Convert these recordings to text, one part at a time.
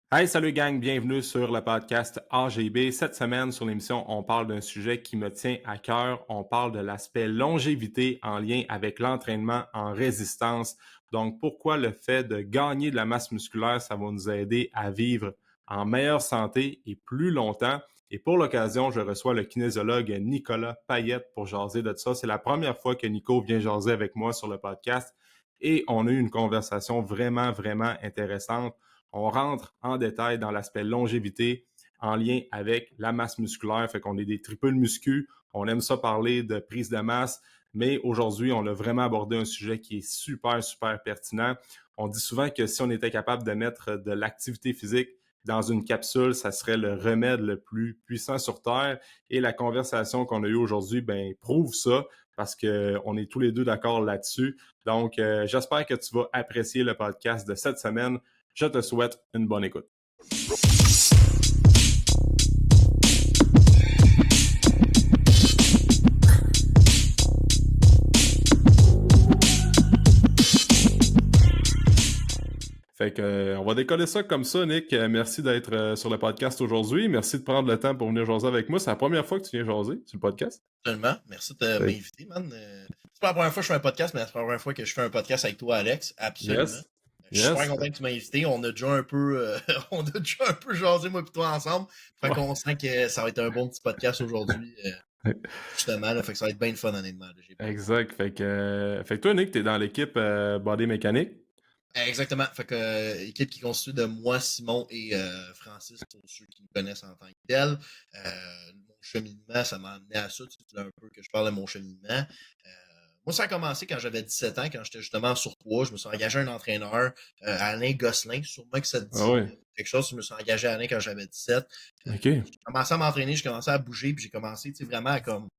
Hey, salut gang, bienvenue sur le podcast AGB. Cette semaine, sur l'émission, on parle d'un sujet qui me tient à cœur. On parle de l'aspect longévité en lien avec l'entraînement en résistance. Donc, pourquoi le fait de gagner de la masse musculaire, ça va nous aider à vivre en meilleure santé et plus longtemps. Et pour l'occasion, je reçois le kinésiologue Nicolas Payette pour jaser de ça. C'est la première fois que Nico vient jaser avec moi sur le podcast et on a eu une conversation vraiment intéressante. On rentre en détail dans l'aspect longévité en lien avec la masse musculaire. Fait qu'on est des triples muscu. On aime ça parler de prise de masse, mais aujourd'hui, on a vraiment abordé un sujet qui est super pertinent. On dit souvent que si on était capable de mettre de l'activité physique dans une capsule, ça serait le remède le plus puissant sur Terre. Et la conversation qu'on a eue aujourd'hui, ben, prouve ça parce qu'on est tous les deux d'accord là-dessus. Donc, j'espère que tu vas apprécier le podcast de cette semaine. Je te souhaite une bonne écoute. Fait que, on va décoller ça comme ça, Nick. Merci d'être sur le podcast aujourd'hui. Merci de prendre le temps pour venir jaser avec moi. C'est la première fois que tu viens jaser sur le podcast. Absolument. Merci de m'inviter, man. C'est pas la première fois que je fais un podcast, mais c'est la première fois que je fais un podcast avec toi, Alex. Absolument. Je suis super content que tu m'aies invité. On a déjà un peu, jasé, moi et toi, ensemble. Fait qu'on sent que ça va être un bon petit podcast aujourd'hui. Justement, là, fait que ça va être bien le fun, honnêtement. Exact. Fait que toi, Nick, t'es dans l'équipe Body Mécanique. Exactement. Fait que équipe qui est constituée de moi, Simon et Francis, pour ceux qui me connaissent en tant que tel. Mon cheminement, ça m'a amené à ça. Tu sais un peu que je parle de mon cheminement. Moi, ça a commencé quand j'avais 17 ans, quand j'étais justement sur surpoids. Je me suis engagé un entraîneur, Alain Gosselin. Sûrement que ça te dit quelque chose. Je me suis engagé à Alain quand j'avais 17. J'ai commencé à m'entraîner, j'ai commencé à bouger, puis j'ai commencé vraiment à comme,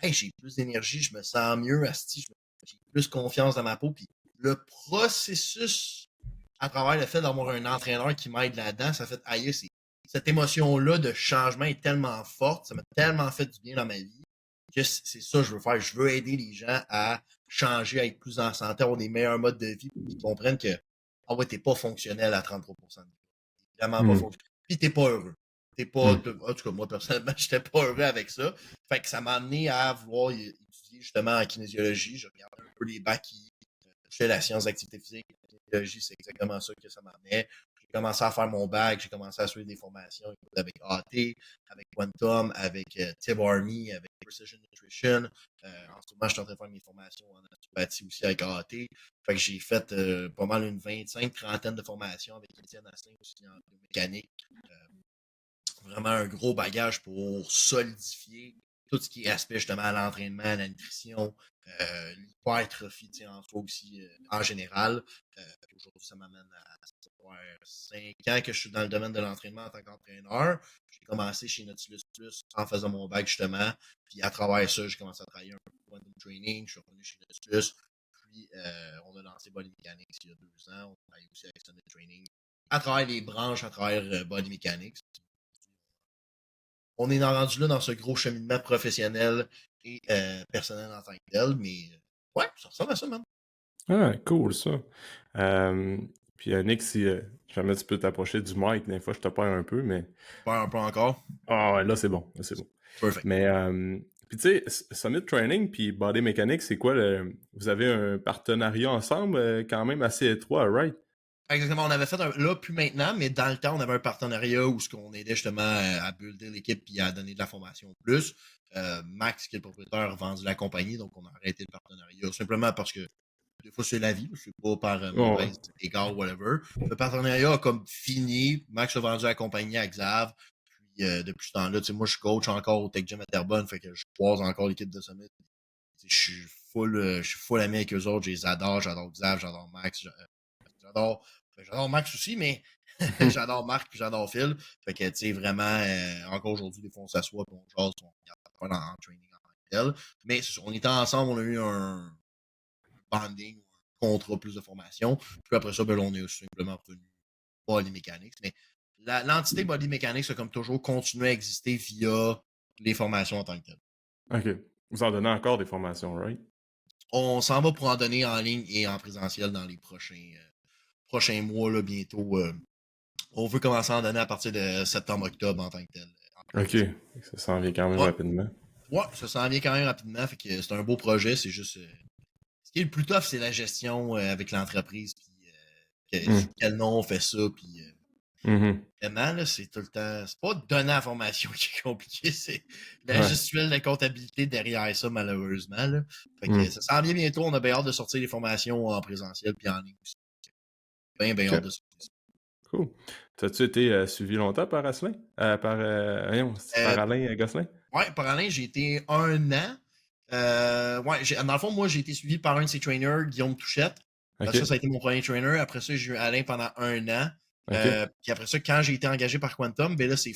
hey, j'ai plus d'énergie, je me sens mieux, asti, j'ai plus confiance dans ma peau. Puis le processus à travers le fait d'avoir un entraîneur qui m'aide là-dedans, ça fait aïe, cette émotion-là de changement est tellement forte, ça m'a tellement fait du bien dans ma vie que c'est ça que je veux faire. Je veux aider les gens à changer, à être plus en santé, à avoir des meilleurs modes de vie, pour qu'ils comprennent que ah ouais, t'es pas fonctionnel à 33%. T'es vraiment pas fonctionnel. Puis t'es pas heureux. T'es pas. En tout cas, moi personnellement, j'étais pas heureux avec ça. Fait que ça m'a amené à vouloir étudier justement en kinésiologie. Je regardais un peu les bacs qui touchaient la science d'activité physique. La kinésiologie, c'est exactement ça que ça m'amenait. J'ai commencé à faire mon bac, j'ai commencé à suivre des formations avec AT, avec Quantum, avec Tib Army, avec Precision Nutrition. En ce moment, je suis en train de faire mes formations en naturopathie aussi avec AT. Fait que j'ai fait pas mal une 25-30 de formations avec Étienne Asselin aussi en biomécanique. Vraiment un gros bagage pour solidifier tout ce qui est aspect justement à l'entraînement, à la nutrition, l'hypertrophie en soi aussi en général. Aujourd'hui, ça m'amène à 5 ans que je suis dans le domaine de l'entraînement en tant qu'entraîneur. J'ai commencé chez Nautilus Plus en faisant mon bac justement. Puis à travers ça, j'ai commencé à travailler un peu de quantum training. Je suis revenu chez Nautilus. Puis on a lancé Body Mechanics il y a 2 ans. On travaille aussi avec Summit Training à travers les branches, à travers Body Mechanics. On est rendu là dans ce gros cheminement professionnel et personnel en tant que tel, mais ouais, ça ressemble à ça, man. Ah, cool, ça. Puis Nick, si jamais tu peux t'approcher du mic, des fois je te perds un peu, mais... Pas un peu encore. Ah ouais, là c'est bon, là c'est bon. Perfect. Mais, puis tu sais, Summit Training puis Body Mechanics, c'est quoi Vous avez un partenariat ensemble quand même assez étroit, right? Exactement, on avait fait là, plus maintenant, mais dans le temps, on avait un partenariat où on aidait justement à builder l'équipe et à donner de la formation plus. Max, qui est le propriétaire, a vendu la compagnie, donc on a arrêté le partenariat simplement parce que des fois c'est la vie, c'est pas par mauvaise égard, whatever. Le partenariat a comme fini, Max a vendu la compagnie à Xav, puis depuis ce temps-là, tu sais, moi je suis coach encore au Tech Gym à Terrebonne, fait que je croise encore l'équipe de Summit. Je suis full ami avec eux autres, je les adore, j'adore Xav, j'adore Max, j'adore Max aussi, mais j'adore Marc puis j'adore Phil. Fait que, tu sais, vraiment, encore aujourd'hui, des fois, on s'assoit et on jase, on regarde en training en tant que tel. Mais on était ensemble, on a eu un bonding, un contrat, plus de formation. Puis après ça, ben, on est simplement revenu Body Mechanics. Mais l'entité Body Mechanics a comme toujours continué à exister via les formations en tant que tel. OK. Vous en donnez encore des formations, right? On s'en va pour en donner en ligne et en présentiel dans les prochains mois, là, bientôt. On veut commencer à en donner à partir de septembre-octobre en tant que tel. OK. Ça s'en vient quand même Ouais, rapidement. ouais, ça s'en vient quand même rapidement. Fait que c'est un beau projet. C'est juste. Ce qui est le plus tough, c'est la gestion avec l'entreprise. Puis Hmm. sous quel nom on fait ça. Puis Mhm. vraiment, là, c'est tout le temps. C'est pas donner la formation qui est compliqué, c'est la Ouais. gestuelle de comptabilité derrière ça, malheureusement. Là. Fait que Hmm. ça s'en vient bientôt. On a bien hâte de sortir les formations en présentiel puis en ligne aussi. Bien, bien hâte OK. de sortir ça. Cool. T'as-tu été suivi longtemps par Asselin? Voyons, c'est par Euh, Alain Gosselin? ouais, par Alain, j'ai été 1 an. Ouais, dans le fond, moi, j'ai été suivi par un de ses trainers, Guillaume Touchette. Ça a OK. été mon premier trainer. Après ça, j'ai eu Alain pendant 1 an. OK. Puis après ça, quand j'ai été engagé par Quantum, ben là, c'est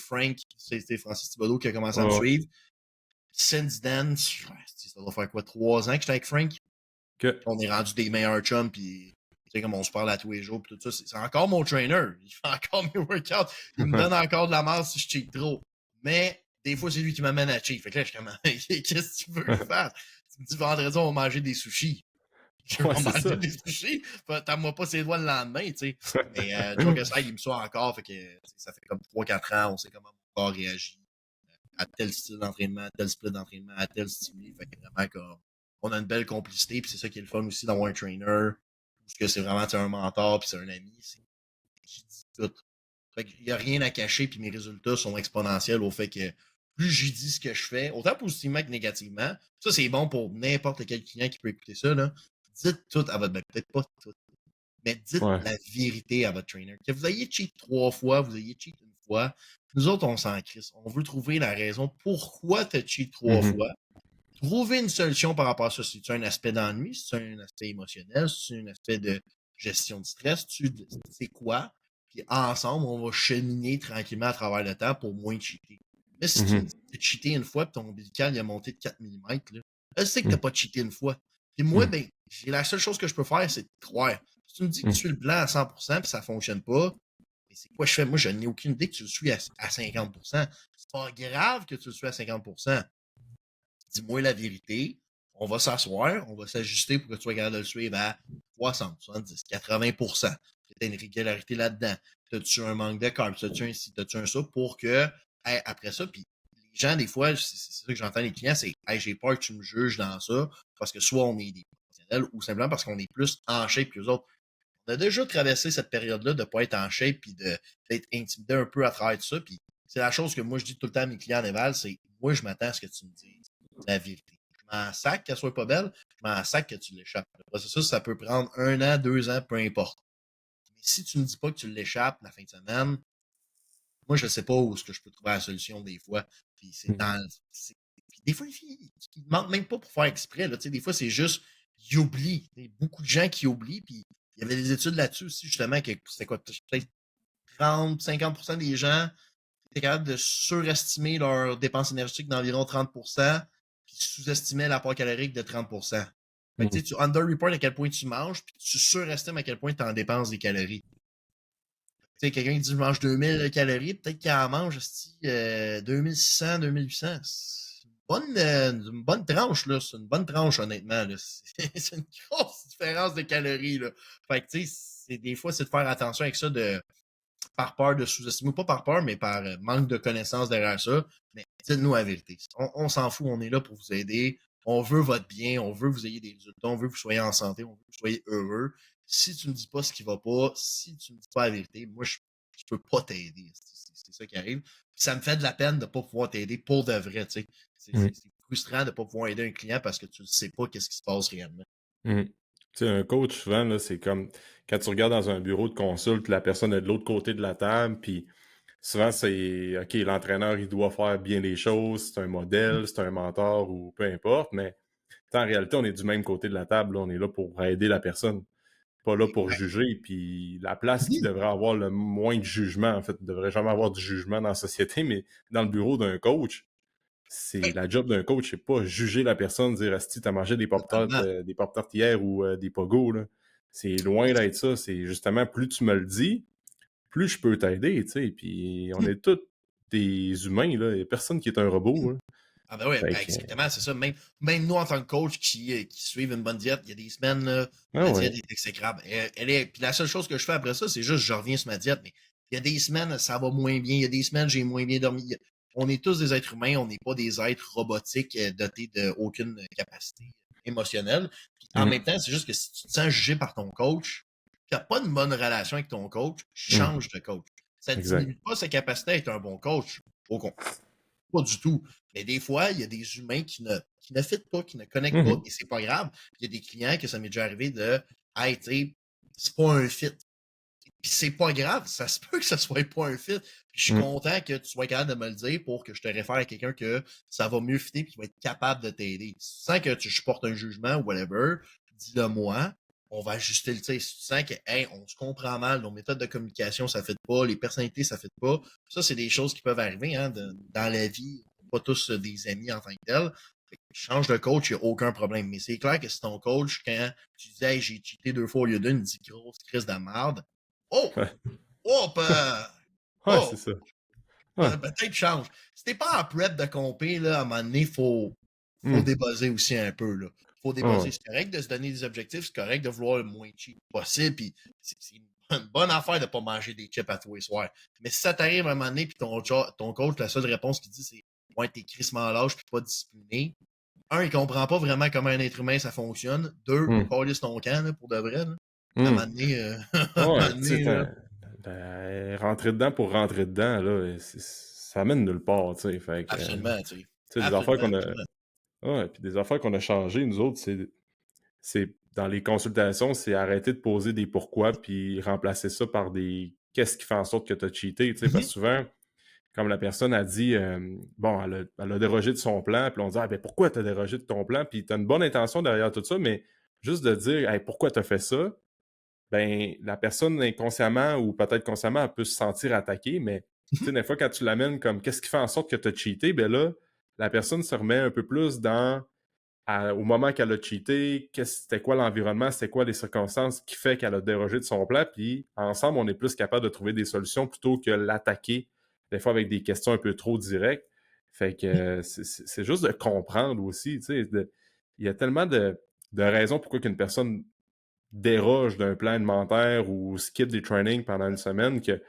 c'était Francis Thibodeau qui a commencé à me Ouais. suivre. Since then, ça doit faire quoi, 3 ans que j'étais avec Frank? OK. On est rendu des meilleurs chums, puis tu sais, comme on se parle à tous les jours, puis tout ça. C'est encore mon trainer. Il fait encore mes workouts. Il me donne encore de la masse si je cheat trop. Mais des fois, c'est lui qui m'amène à cheat. Fait que là, je suis comme, qu'est-ce que tu veux faire? Tu me dis, vendredi, on va manger des sushis. Je Ouais, vais c'est manger ça. des sushis. T'as-moi pas ses doigts le lendemain, tu sais. Mais Joe ça, il me soit encore. Fait que ça fait comme 3-4 ans, on sait comment mon corps réagit à tel style d'entraînement, à tel split d'entraînement, à tel stimuli. Fait que vraiment, comme, on a une belle complicité. Puis c'est ça qui est le fun aussi d'avoir un trainer. Parce que c'est vraiment un mentor, puis c'est un ami. Je dis tout. Fait qu'il n'y a rien à cacher, puis mes résultats sont exponentiels au fait que plus j'y dis ce que je fais, autant positivement que négativement. Ça, c'est bon pour n'importe quel client qui peut écouter ça. Là. Dites tout à votre... Ben, peut-être pas tout, mais dites Ouais. la vérité à votre trainer. Que vous ayez cheat 3 fois, vous ayez cheat 1 fois, nous autres, on s'en crisse. On veut trouver la raison pourquoi tu as cheat trois Mhm. fois. Trouver une solution par rapport à ça. C'est-tu un aspect d'ennui? C'est un aspect émotionnel? C'est un aspect de gestion de stress? C'est quoi? Puis ensemble, on va cheminer tranquillement à travers le temps pour moins cheater. Mais si tu me Mhm. dis que tu as cheaté 1 fois, puis ton ombilical il a monté de 4 mm, là, je sais que tu Mhm. n'as pas cheaté 1 fois. Puis moi, Mhm. ben, la seule chose que je peux faire, c'est de croire. Si tu me dis que tu suis le blanc à 100% puis ça fonctionne pas, mais c'est quoi je fais? Moi, je n'ai aucune idée que tu le suis à 50%. C'est pas grave que tu le suis à 50%. Dis-moi la vérité. On va s'asseoir, on va s'ajuster pour que tu sois capable de le suivre à 60, 70, 80%. Tu as une régularité là-dedans. T'as-tu un manque de carbs? T'as-tu un ci? T'as-tu un ça? Pour que, hey, après ça, puis les gens, des fois, c'est ça que j'entends les clients, c'est hey, j'ai peur que tu me juges dans ça, parce que soit on est des professionnels, ou simplement parce qu'on est plus en shape que les autres. On a déjà traversé cette période-là de ne pas être en shape, puis d'être intimidé un peu à travers tout ça, puis c'est la chose que moi je dis tout le temps à mes clients en éval, c'est moi je m'attends à ce que tu me dises la vérité. Je m'en sac qu'elle soit pas belle, je m'en sac que tu l'échappes. Le processus, ça peut prendre 1 an, 2 ans, peu importe. Mais si tu me dis pas que tu l'échappes la fin de semaine, moi je ne sais pas où est-ce que je peux trouver la solution des fois. Puis c'est Mhm. dans. Puis des fois, ils ne demandent même pas pour faire exprès. Là. Des fois, c'est juste, ils oublient. Il y a beaucoup de gens qui oublient. Puis il y avait des études là-dessus aussi, justement, que c'était quoi, peut-être 30-50% des gens étaient capables de surestimer leurs dépenses énergétiques d'environ 30%, puis sous-estimer l'apport calorique de 30%. Fait que, Mhm. tu under-report à quel point tu manges, puis tu surestimes à quel point tu en dépenses des calories. Tu sais, quelqu'un qui dit je mange 2000 calories, peut-être qu'il en mange 2600, 2800. C'est une bonne tranche, là. C'est une bonne tranche, honnêtement. Là. C'est une grosse différence de calories. Là. Fait que, tu sais, des fois, c'est de faire attention avec ça par peur de sous-estimer, ou pas par peur, mais par manque de connaissances derrière ça. Mais dites-nous la vérité. On s'en fout, on est là pour vous aider. On veut votre bien, on veut que vous ayez des résultats, on veut que vous soyez en santé, on veut que vous soyez heureux. Si tu ne me dis pas ce qui va pas, si tu ne me dis pas la vérité, moi, je peux pas t'aider. C'est ça qui arrive. Puis ça me fait de la peine de ne pas pouvoir t'aider pour de vrai. Tu sais. Mhm. C'est frustrant de ne pas pouvoir aider un client parce que tu ne sais pas qu'est-ce qui se passe réellement. Mhm. Tu sais, un coach, souvent, là, c'est comme quand tu regardes dans un bureau de consulte, la personne est de l'autre côté de la table, puis souvent, c'est OK, l'entraîneur, il doit faire bien les choses, c'est un modèle, c'est un mentor ou peu importe, mais en réalité, on est du même côté de la table, là, on est là pour aider la personne, pas là pour Exact. juger. Puis la place qui Mhm. devrait avoir le moins de jugement, en fait, il ne devrait jamais avoir du jugement dans la société, mais dans le bureau d'un coach, c'est Ouais, la job d'un coach, c'est pas juger la personne, dire Asti, t'as mangé totalement. des pop-tarts hier ou des pogos, là. C'est loin d'être ça. C'est justement plus tu me le dis, plus je peux t'aider, tu sais. Puis on est tous des humains, là. Il n'y a personne qui est un robot, hein. Ah ben oui, Fait ben que, exactement, c'est ça. Même nous, en tant que coach qui suivent une bonne diète, il y a des semaines, là, ah ma ouais. diète est exécrable. Puis la seule chose que je fais après ça, c'est juste je reviens sur ma diète, mais Il y a des semaines, ça va moins bien. Il y a des semaines, j'ai moins bien dormi. On est tous des êtres humains, on n'est pas des êtres robotiques dotés d'aucune capacité émotionnelle. Puis, en même Mhm. temps, c'est juste que si tu te sens jugé par ton coach, tu n'as pas une bonne relation avec ton coach, Mhm. change de coach. Ça ne Exact. diminue pas sa capacité à être un bon coach. Au contraire, pas du tout. Mais des fois, il y a des humains qui ne fit pas, qui ne connectent pas, Mhm. et c'est pas grave. Il y a des clients que ça m'est déjà arrivé de hey, tu sais, c'est pas un fit. Puis c'est pas grave, ça se peut que ça soit pas un fit. Puis je suis Mhm. content que tu sois capable de me le dire pour que je te réfère à quelqu'un que ça va mieux fitter et qui va être capable de t'aider. Sans que je porte un jugement ou whatever, dis-le moi. On va ajuster le tir. Si tu sens que hey, on se comprend mal, nos méthodes de communication, ça ne fait pas, les personnalités, ça ne fait pas. Ça, c'est des choses qui peuvent arriver hein, dans la vie. Pas tous des amis en tant que tels. Change de coach, il n'y a aucun problème. Mais c'est clair que si ton coach, quand tu dis hey, j'ai cheaté 2 fois au lieu d'une, il dit grosse crise de merde. Oh! Ouais. Oh! Ouais, c'est Oh! ça. Ouais. Peut-être change. Si t'es pas en prep de compé, là, à un moment donné, faut Mhm. débuzzer aussi un peu. Là. Faut Ouais. débuzzer. C'est correct de se donner des objectifs, c'est correct de vouloir le moins cheap possible. Puis c'est une bonne affaire de pas manger des chips à tous les soirs. Mais si ça t'arrive à un moment donné, puis ton coach, la seule réponse qu'il dit, c'est ouais, t'es crissement lâche puis pas discipliné. Un, il comprend pas vraiment comment un être humain ça fonctionne. Deux, Mhm. calisse ton camp là, pour de vrai. Là. À un moment Mhm. donné, à un moment Ouais, tu sais, donné là, rentrer dedans pour rentrer dedans, là, ça mène nulle part, tu sais. Fait que, absolument, tu sais. tu sais, des affaires Absolument, qu'on a, absolument. ouais, puis des affaires qu'on a changées, nous autres, c'est dans les consultations, c'est arrêter de poser des pourquoi, puis remplacer ça par des qu'est-ce qui fait en sorte que tu as cheaté, tu sais, parce que Mhm. souvent, comme la personne a dit, bon, elle a dérogé de son plan, puis on dit, ah, ben pourquoi tu as dérogé de ton plan, puis tu as une bonne intention derrière tout ça, mais juste de dire, hey, pourquoi tu as fait ça, ben la personne inconsciemment ou peut-être consciemment, elle peut se sentir attaquée, mais tu sais, des fois, quand tu l'amènes comme qu'est-ce qui fait en sorte que tu as cheaté, ben là, la personne se remet un peu plus au moment qu'elle a cheaté, c'était quoi l'environnement, c'était quoi les circonstances qui fait qu'elle a dérogé de son plan, puis ensemble, on est plus capable de trouver des solutions plutôt que l'attaquer, des fois avec des questions un peu trop directes. Fait que c'est juste de comprendre aussi, tu sais, il y a tellement de raisons pourquoi qu'une personne déroge d'un plan alimentaire ou skip des trainings pendant une semaine que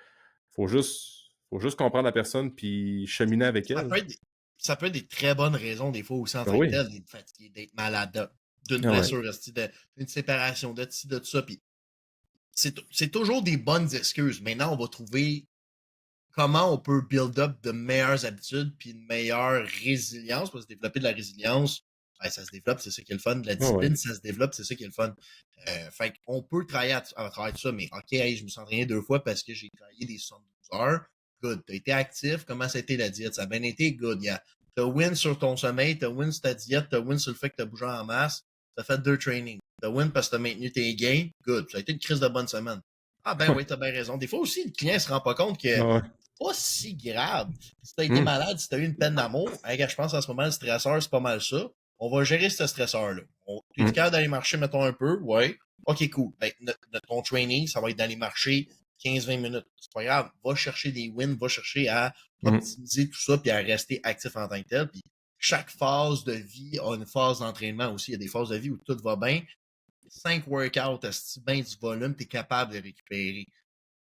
faut juste comprendre la personne puis cheminer avec Ça elle. peut être des, ça peut être des très bonnes raisons, des fois aussi en Ben tant que oui. tel, d'être fatigué, d'être malade, d'une Ah ouais. blessure, d'une séparation, de ci, de ça. Puis c'est toujours des bonnes excuses. Maintenant, on va trouver comment on peut build up de meilleures habitudes puis une meilleure résilience. Parce que développer de la résilience, ouais, ça se développe, c'est ça qui est le fun. De la Ah ouais. discipline, ça se développe, c'est ça qui est le fun. Fait qu'on peut travailler à travers tout ça, mais OK, hey, je me suis entraîné 2 fois parce que j'ai travaillé des 72 heures. Good. T'as été actif. Comment ça a été la diète? Ça a bien été good. T'as win sur ton sommeil, t'as win sur ta diète, t'as win sur le fait que t'as bougé en masse. T'as fait 2 trainings. T'as win parce que t'as maintenu tes gains. Good. Ça a été une crise de bonne semaine. Ah ben oui, t'as bien raison. Des fois aussi, le client se rend pas compte que Ah ouais. pas si grave. Si t'as été Hum, malade, si t'as eu une peine d'amour, hey, gars, je pense en ce moment, le stresseur, c'est pas mal ça. On va gérer ce stresseur-là. T'es hum, capable d'aller marcher, mettons, un peu? Ouais. OK, cool. Ben, ton training, ça va être d'aller marcher 15-20 minutes. C'est pas grave. Va chercher des wins, va chercher à hum, optimiser tout ça puis à rester actif en tant que tel. Puis chaque phase de vie a une phase d'entraînement aussi. Il y a des phases de vie où tout va bien. 5 workouts, bien du volume, tu es capable de récupérer.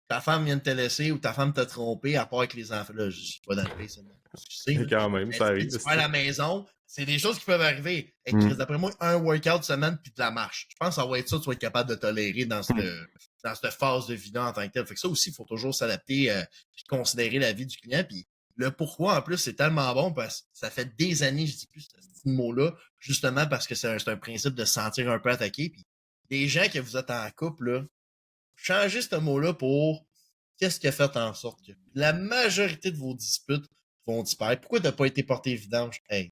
Ta femme vient de te laisser ou ta femme t'a trompé, à part avec les enfants. Là, je suis pas dans le pays, ça. Tu sais, Et là. quand même, Mais ça tu arrive. sais, tu vas à la maison, c'est des choses qui peuvent arriver. Et Chris, Hum, d'après moi, un workout semaine puis de la marche. Je pense que ça va être ça que tu vas être capable de tolérer hum, dans cette phase de vie-là en tant que tel. Fait que ça aussi, il faut toujours s'adapter puis considérer la vie du client. Puis le pourquoi, en plus, c'est tellement bon parce que ça fait des années, je dis plus ce mot-là, justement parce que c'est un principe de se sentir un peu attaqué. Puis les gens que vous êtes en couple, là, changez ce mot-là pour qu'est-ce qui a fait en sorte que la majorité de vos disputes vont disparaître. Pourquoi t'as pas été porté vidange? Hey,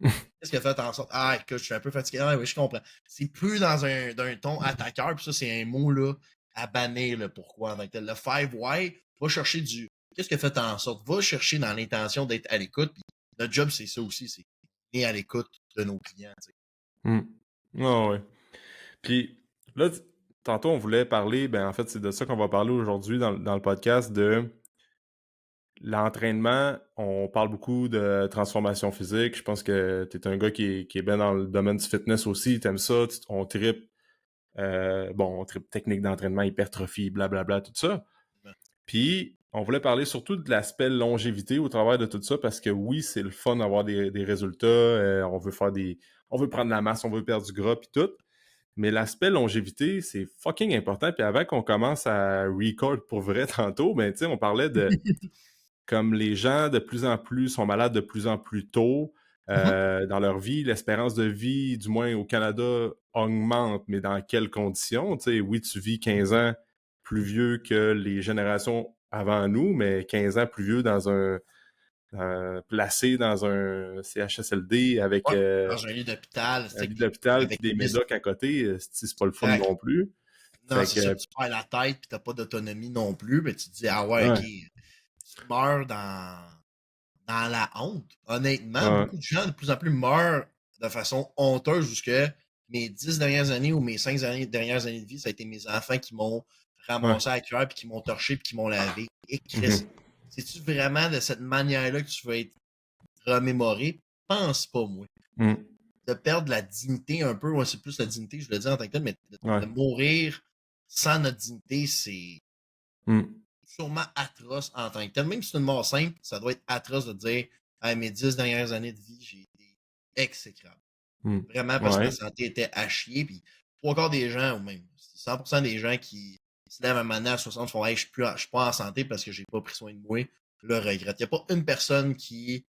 qu'est-ce qui a fait en sorte? Ah, écoute, je suis un peu fatigué. Ah, oui, je comprends. C'est plus d'un ton attaqueur, puis ça, c'est un mot là, à bannir le pourquoi. Donc, le 5 why, va chercher du. Qu'est-ce qui a fait en sorte? Va chercher dans l'intention d'être à l'écoute. Puis notre job, c'est ça aussi, c'est être à l'écoute de nos clients. Tu sais. hum. Ah ouais. Puis là, tantôt, on voulait parler, ben en fait, c'est de ça qu'on va parler aujourd'hui dans le podcast de l'entraînement. On parle beaucoup de transformation physique. Je pense que tu es un gars qui est bien dans le domaine du fitness aussi. T'aimes ça. On tripe technique d'entraînement, hypertrophie, blablabla, tout ça. Puis, on voulait parler surtout de l'aspect longévité au travers de tout ça, parce que oui, c'est le fun d'avoir des résultats, on veut prendre la masse, on veut perdre du gras, puis tout. Mais l'aspect longévité, c'est fucking important. Puis avant qu'on commence à record pour vrai tantôt, ben, tu sais, on parlait de comme les gens de plus en plus sont malades de plus en plus tôt Mhm. dans leur vie. L'espérance de vie, du moins au Canada, augmente, mais dans quelles conditions? Tu sais, oui, tu vis 15 ans plus vieux que les générations avant nous, mais 15 ans plus vieux placé dans un CHSLD avec Ouais, dans un lit d'hôpital, un c'est lit que d'hôpital puis avec des des médocs à côté, c'est pas le fun exact. non plus. Non, Fait c'est ça, que, tu perds la tête puis t'as pas d'autonomie non plus, mais tu te dis, ah ouais, ok, ouais, tu meurs dans la honte. Honnêtement, ouais, beaucoup de gens de plus en plus meurent de façon honteuse jusque mes 10 dernières années ou mes 5 dernières années de vie, ça a été mes enfants qui m'ont ouais. ramassé à cœur puis qui m'ont torché puis qui m'ont lavé. Et Mhm, Chris, c'est-tu vraiment de cette manière-là que tu veux être remémoré? Pense pas, moi. mhm, De perdre la dignité un peu, ouais, c'est plus la dignité, je le dis en tant que tel, mais de ouais, mourir sans notre dignité, c'est mhm, sûrement atroce en tant que tel. Même si c'est une mort simple, ça doit être atroce de dire à mes 10 dernières années de vie, j'ai été exécrable. mhm. Vraiment parce que ma Ouais. santé était à chier. Puis trois quarts des gens, ou même 100% des gens qui se lèvent un moment à 60 font hey, je suis pas en santé parce que j'ai pas pris soin de moi, le regrette. Il n'y a pas une personne qui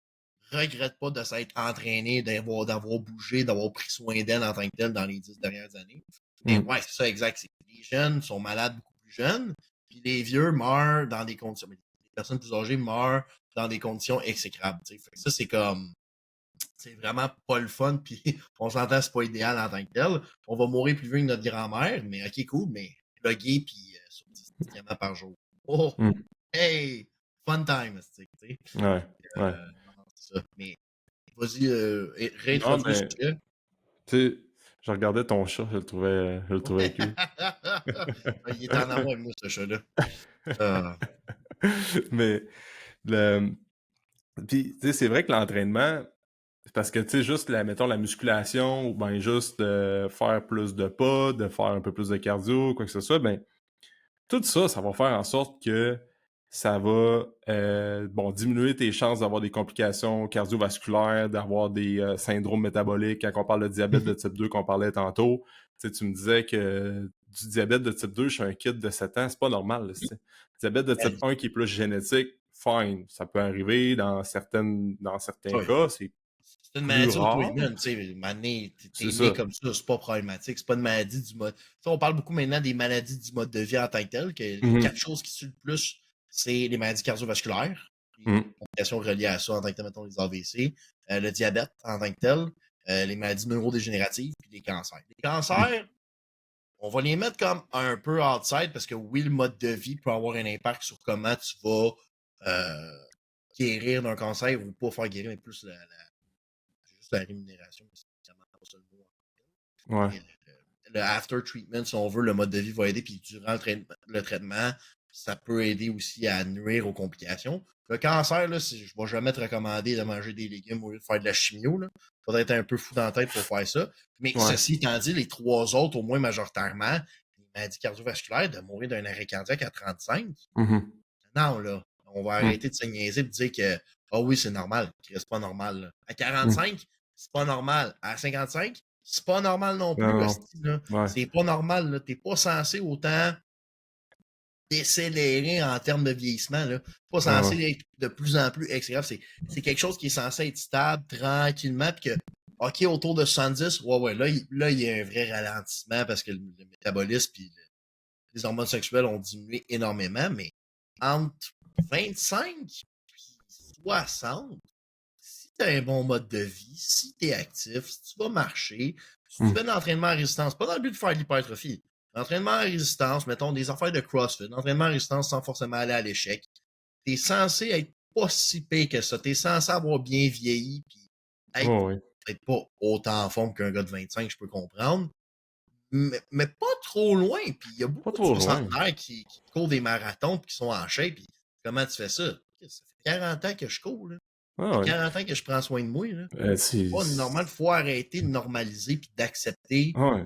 regrette pas de s'être entraîné, d'avoir bougé, d'avoir pris soin d'elle en tant que telle dans les 10 dernières années. Mais Mhm. ouais, c'est ça, exact. Les jeunes sont malades beaucoup plus jeunes, puis les vieux meurent dans des conditions. Les personnes plus âgées meurent dans des conditions exécrables. Fait que ça, c'est comme. C'est vraiment pas le fun, puis on s'entend, c'est pas idéal en tant que tel. On va mourir plus vieux que notre grand-mère, mais ok, cool, mais plugué, puis sur 10 médicaments par jour. Oh, Mhm. hey, fun time, tu sais. Ouais, ouais. Non, c'est ça. Mais vas-y, Non, réintroduis le mais, sujet. tu sais, je regardais ton chat, je le trouvais cute. Il est en amour avec moi, ce chat-là. Euh, Mais, le... Puis, tu sais, c'est vrai que l'entraînement, c'est parce que, tu sais, juste, mettons, la musculation, ou ben juste faire plus de pas, de faire un peu plus de cardio, quoi que ce soit, ben, tout ça, ça va faire en sorte que ça va bon, diminuer tes chances d'avoir des complications cardiovasculaires, d'avoir des syndromes métaboliques. Quand on parle de diabète de type 2 qu'on parlait tantôt, tu sais, tu me disais que du diabète de type 2 chez un kid de 7 ans, c'est pas normal. Là, diabète de type 1 qui est plus génétique, fine, ça peut arriver dans certains ouais. cas, c'est C'est une plus maladie rare. auto-immune, tu sais, C'est t'es né ça. comme ça, c'est pas problématique, c'est pas une maladie du mode. Tu sais, on parle beaucoup maintenant des maladies du mode de vie en tant que tel, que les Mhm. 4 choses qui tuent le plus, c'est les maladies cardiovasculaires, les Mhm. complications reliées à ça en tant que tel, mettons les AVC, le diabète en tant que tel, les maladies neurodégénératives, puis les cancers. Les Mhm. cancers, on va les mettre comme un peu outside parce que oui, le mode de vie peut avoir un impact sur comment tu vas guérir d'un cancer ou pas faire guérir, mais plus juste la rémunération, c'est vraiment pas ça le mot. Ouais. Mais le after treatment, si on veut, le mode de vie va aider, puis durant le traitement, ça peut aider aussi à nuire aux complications. Le cancer, là, je ne vais jamais te recommander de manger des légumes au lieu de faire de la chimio. Il faudrait être un peu fou dans la tête pour faire ça. Mais Ouais. ceci étant dit, les trois autres, au moins majoritairement, les maladies cardiovasculaires, de mourir d'un arrêt cardiaque à 35, Mhm. non, là, on va Mhm. arrêter de se niaiser et de dire que, ah oui, c'est normal. C'est pas normal. Là. À Mhm. 45, c'est pas normal. À 55, c'est pas normal non Non, plus, non. hostie, là. Ouais. C'est pas normal, là. T'es pas censé autant décélérer en termes de vieillissement, là. Pas Ouais, ouais. censé être de plus en plus extrême. C'est quelque chose qui est censé être stable, tranquillement, puis que, OK, autour de 70, ouais, ouais, là, il y a un vrai ralentissement parce que le métabolisme puis les hormones sexuelles ont diminué énormément, mais entre 25 et 60, si tu as un bon mode de vie, si tu es actif, si tu vas marcher, si tu Mhm. fais de l'entraînement à résistance, pas dans le but de faire de l'hypertrophie, l'entraînement à résistance, mettons des affaires de CrossFit, l'entraînement à résistance sans forcément aller à l'échec, tu es censé être pas si pire que ça. Tu es censé avoir bien vieilli, puis être Ouais, ouais. peut-être pas autant en forme qu'un gars de 25, je peux comprendre, mais pas trop loin. Puis il y a Pas beaucoup de trop loin. soixantenaires qui courent des marathons et qui sont en shape. Puis comment tu fais ça? Ça fait 40 ans que je cours. Là. Ouais, Ça fait ouais. 40 ans que je prends soin de moi. Là. C'est... Pas normal. Il faut arrêter de normaliser puis d'accepter Ouais.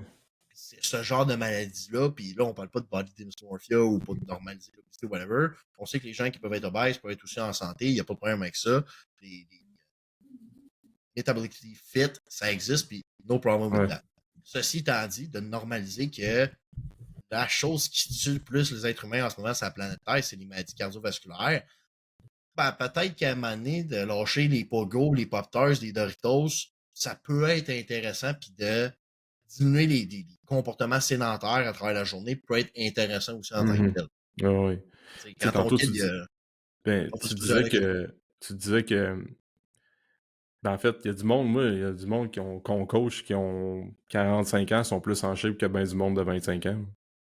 ce genre de maladie-là, puis là, on parle pas de body dysmorphia ou pas de normaliser l'obésité, whatever. On sait que les gens qui peuvent être obèses peuvent être aussi en santé, il n'y a pas de problème avec ça. Les metabolically fit, ça existe, puis no problem with Ouais. that. Ceci étant dit, de normaliser que la chose qui tue le plus les êtres humains en ce moment sur la planète Terre, c'est les maladies cardiovasculaires. Ben, peut-être qu'à un moment donné, de lâcher les Pogo, les Pop-Tarts, les Doritos, ça peut être intéressant, puis de diminuer les comportements sédentaires à travers la journée peut être intéressant aussi en tant que tel. Ah oui. T'sais, Tu sais, quand ton tantôt, kid, il a... tu disais que ben, en fait, il y a du monde, moi, il y a du monde qu'on coach qui ont 45 ans, sont plus en shape que ben du monde de 25 ans.